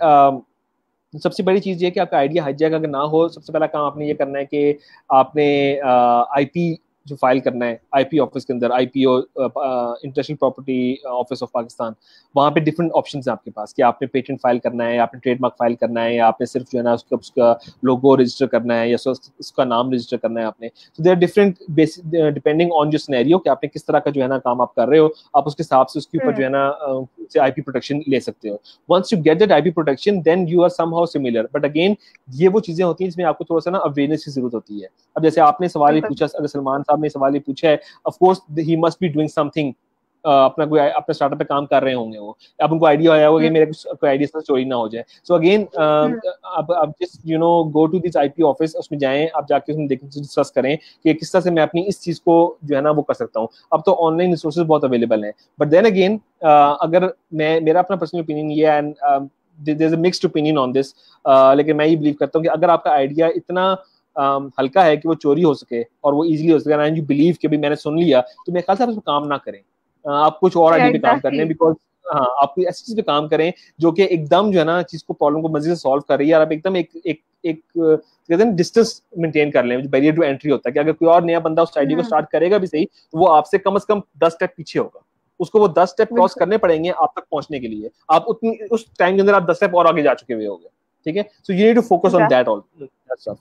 सबसे बड़ी चीज ये कि आपका आइडिया हाईजैक अगर ना हो, सबसे पहला काम आपने ये करना है कि आपने आईपी जो फाइल करना है आईपी ऑफिस के अंदर, IPO, intellectual property office of Pakistan, वहाँ पे डिफरेंट ऑप्शन है आपके पास कि आपने पेटेंट फाइल करना है, आपने ट्रेडमार्क फाइल करना है, या आपने सिर्फ जो है ना उसका लोगो रजिस्टर करना है, या उसका नाम रजिस्टर करना है आपने। तो देयर डिफरेंट डिपेंडिंग ऑन जो सिनेरियो कि आपने किस तरह का जो है ना काम आप कर रहे हो, आप उसके हिसाब से उसके ऊपर जो है ना आईपी प्रोटेक्शन ले सकते हो। Once you get that IP protection, then you are somehow similar. But again ये वो चीजें होती हैं जिसमें आपको थोड़ा सा ना अवेयरनेस की जरूरत होती है। अब जैसे आपने सवाल ही
बिल्कुल
पूछा, अगर सलमान साहब ने सवाल ही पूछा है, of course he must be doing something, अपना कोई अपने स्टार्टअप पे काम कर रहे होंगे वो, अब उनको आइडिया आया होगा कि मेरे कोई आइडिया से चोरी ना हो जाए। सो अगेन अब just you know go to this IP office, उसमें जाएं, आप जाके उसमें डिस्कस करें कि किस तरह से मैं अपनी इस चीज को जो है ना वो कर सकता हूँ। अब तो ऑनलाइन रिसोर्सेज बहुत अवेलेबल हैं, बट देन अगेन अगर मेरा अपना पर्सनल ओपिनियन ये है, and there is a mixed opinion on this, लेकिन मैं ये बिलीव करता हूँ कि अगर आपका आइडिया इतना हल्का है कि वो चोरी हो सके और वो इजीली हो सके, एंड यू बिलीव कि भी मैंने सुन लिया, तो मेरे ख्याल से आप उस पर काम ना करें, आप कुछ और आइडिया पे काम कर लें। बिकॉज हाँ, आप कोई ऐसी चीज पे काम करें जो कि एकदम जो है ना चीज को, प्रॉब्लम को मजीद सॉल्व कर रही है, और आप एकदम एक कहते हैं डिस्टेंस मेंटेन कर लें, बैरियर टू एंट्री होता है कि अगर कोई और नया बंदा उस आइडिया को स्टार्ट करेगा भी सही, तो वो आपसे कम से कम 10 स्टेप पीछे होगा, उसको वो 10 स्टेप क्रॉस
बिल्कुल।
करने पड़ेंगे आप तक पहुंचने के लिए। आप उतनी उस टाइम के अंदर आप 10 स्टेप और आगे जा चुके हुए होगे, ठीक है। So you need to focus on that all that stuff.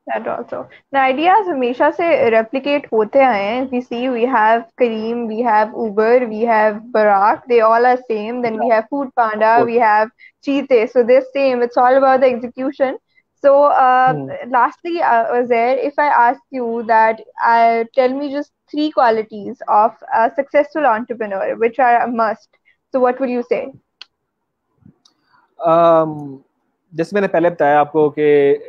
That also. The ideas हमेशा से replicate होते आए हैं. We see we have Careem, we have Uber, we have Barak. They all are same. Then we have Food Panda, we have Cheetah. So they're same. It's all about the execution. So lastly, Uzair, if I ask you that, tell me just 3 qualities of a successful entrepreneur, which are a must. So what will you say?
जैसे मैंने पहले बताया आपको कि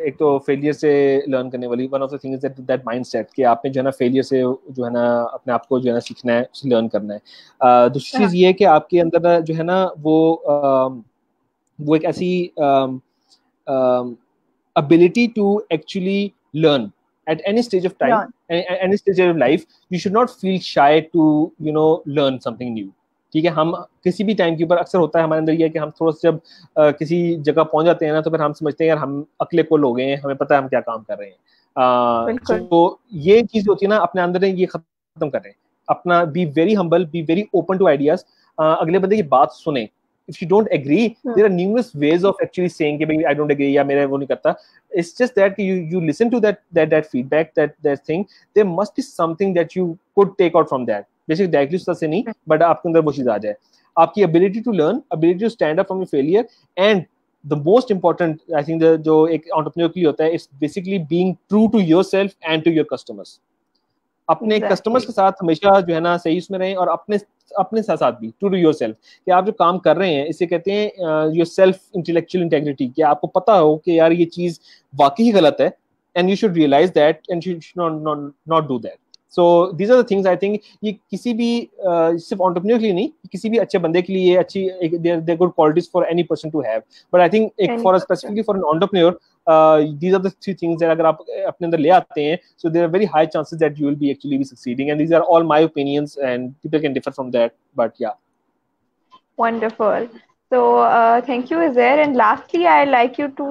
एक तो failure से learn करने वाली one of the things that mindset कि आपने जो है ना फेलियर से जो है ना अपने आप को जो है ना सीखना है, लर्न करना है। दूसरी चीज़ ये है कि आपके अंदर जो है ना वो एक ऐसी ability to actually learn at any stage of time, any stage of life. You should not feel shy to learn something new. ठीक है, हम किसी भी टाइम के ऊपर अक्सर होता है हमारे अंदर ये कि हम थोड़ा सा जब किसी जगह पहुंच जाते हैं ना तो फिर हम समझते हैं यार हम अकले कुल हो गए हैं, हमें पता है हम क्या काम कर रहे हैं। तो ये चीज होती है ना अपने अंदर ये खत्म करें, अपना be very humble, be very open to ideas, अगले बंदे की बात सुने। If you don't agree, there are numerous ways of actually saying कि I don't agree या मेरा वो नहीं करता. It's just that you listen to that feedback, that thing. There must be something that you could take out from that. Basically directly उससे नहीं, but आपके अंदर वो चीज आ जाए, आपकी ability to learn, ability to stand up from your failure, and the most important, I think जो एक entrepreneur के लिए होता है, it's basically being true to yourself and to your customers. अपने कस्टमर्स के साथ हमेशा जो है ना सही उसमें रहें, और अपने साथ भी ट्रू टू योरसेल्फ कि आप जो काम कर रहे हैं इसे कहते हैं योर सेल्फ इंटेलेक्चुअल इंटेग्रिटी, कि आपको पता हो कि यार ये चीज वाकई गलत है and you should realise that and you should not do that. So these are the things I think ये किसी भी सिर्फ एंटरप्रेन्योर के लिए नहीं, किसी भी अच्छे बंदे के लिए अच्छी there good qualities for any person to have, but I think एक for specifically for an entrepreneur these are the three things that अगर आप अपने अंदर ले आते हैं, so there are very high chances that you will be actually succeeding, and these are all my opinions and people can differ from that, but yeah.
Wonderful. So thank you, Uzair. And lastly, I'd like you to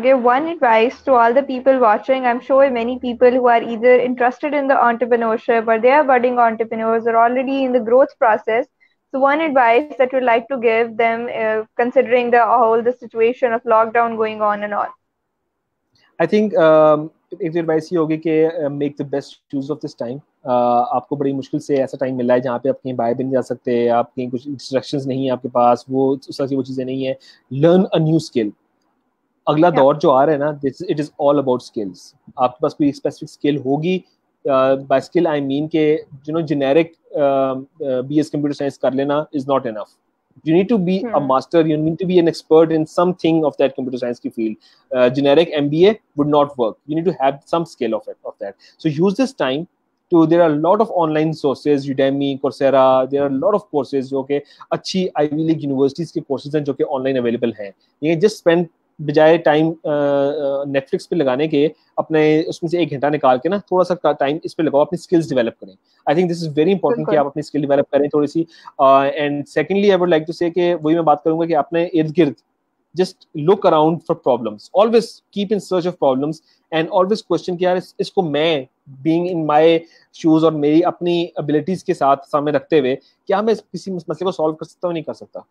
give one advice to all the people watching. I'm sure many people who are either interested in the entrepreneurship or they are budding entrepreneurs or already in the growth process. So one advice that you'd like to give them, considering the situation of lockdown going on and all.
I think एक advice ये होगी कि make the best use of this time. आपको बड़ी मुश्किल से ऐसा time मिला है जहाँ पे आप कहीं बाहर भी नहीं जा सकते, आप कहीं कुछ इंस्ट्रक्शंस नहीं है आपके पास, वो उस तरह की वो चीज़ें नहीं है। Learn a new skill. अगला दौर जो आ रहा है ना, it is all about skills. आपके पास कोई स्पेसिफिक स्किल होगी, बाय स्किल आई मीन के जेनेरिक BS कंप्यूटर साइंस कर लेना is not enough. You need to be a master, you need to be an expert in something of that computer science field. Generic MBA would not work. You need to have some skill of that. So use this time to, there are a lot of online sources, Udemy, Coursera, there are a lot of courses जो कि अच्छी Ivy League universities के courses हैं जो कि online available हैं. You can just spend बजाय time Netflix पे लगाने के अपने उसमें से 1 घंटा निकाल के ना थोड़ा सा टाइम इस पे लगाओ, अपनी स्किल्स डेवलप करें. I think this is very important कि आप अपनी स्किल डेवलप करें थोड़ी सी. And secondly I would like to say कि वही मैं बात करूंगा कि अपने इर्द गिर्द just look around for problems, always keep in search of problems and always question कि यार इसको मैं being in my shoes और मेरी अपनी abilities के साथ सामने रखते हुए क्या मैं किसी मसले को solve कर सकता हूँ, नहीं कर सकता,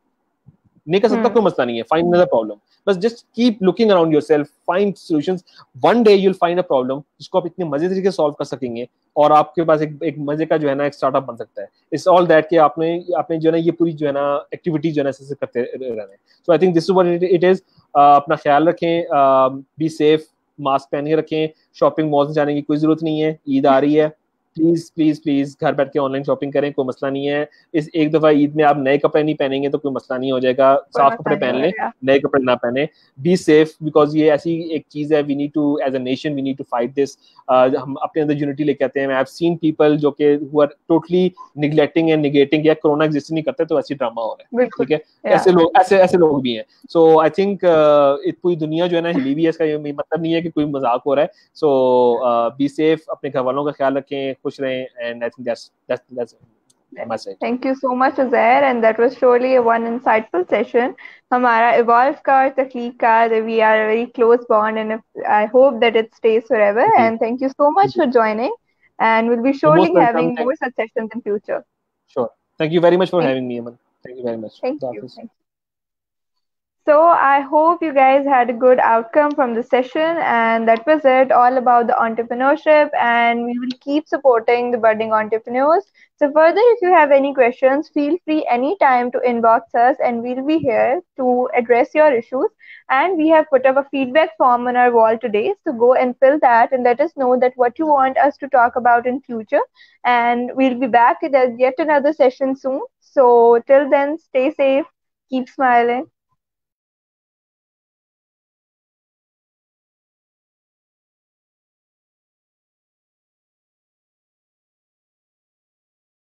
नहीं कर सकता, कोई मसला नहीं है, find another problem. बस just keep looking around yourself, find solutions. One day you'll find a problem जिसको आप इतने मजे तरीके से solve कर सकेंगे और आपके पास एक मजे का जो है ना एक स्टार्टअप बन सकता है. It's all that कि आपने जो है ना ये पूरी जो है ना एक्टिविटी जो है ना ऐसे करते रहना है. So I think this is what it is. अपना ख्याल रखें, be safe, मास्क पहन के रखें, शॉपिंग मॉल में जाने की कोई जरूरत नहीं है, ईद आ रही है, प्लीज प्लीज प्लीज घर बैठ के ऑनलाइन शॉपिंग करें, कोई मसला नहीं है. इस एक दफा ईद में आप नए कपड़े नहीं पहनेंगे तो कोई मसला नहीं हो जाएगा, साफ कपड़े पहन लें, नए कपड़े ना पहने. बी सेफ, बिकॉज ये ऐसी एक चीज है, we need to as a nation we need to fight this. हम अपने अंदर यूनिटी लेके आते हैं. आई हैव सीन पीपल जो कि who are totally neglecting and negating, या कोरोना एग्जिस्ट नहीं करते तो ऐसी ड्रामा हो रहा है, ठीक है, ऐसे लोग भी हैं. सो आई थिंक पूरी दुनिया जो है ना हिली भी है, इसका ये मतलब नहीं है कि कोई मजाक हो रहा है. सो बी सेफ, अपने घर वालों का ख्याल रखें, खुश रहें, and I think that's my side.
Thank you so much, Uzair, and that was surely one insightful session. हमारा Evolve का और तख्लीक का, we are a very close bond, and I hope that it stays forever. And thank you so much for joining, and we'll be surely having more such sessions in future.
Sure. Thank you very much for
Thank,
having me, Aman. Thank you very much.
thank
Allah
you.
Hafiz.
So I hope you guys had a good outcome from the session, and that was it, all about the entrepreneurship, and we will keep supporting the budding entrepreneurs. So further, if you have any questions, feel free anytime to inbox us, and we'll be here to address your issues. And we have put up a feedback form on our wall today, so go and fill that and let us know that what you want us to talk about in future. And we'll be back with yet another session soon. So till then, stay safe, keep smiling.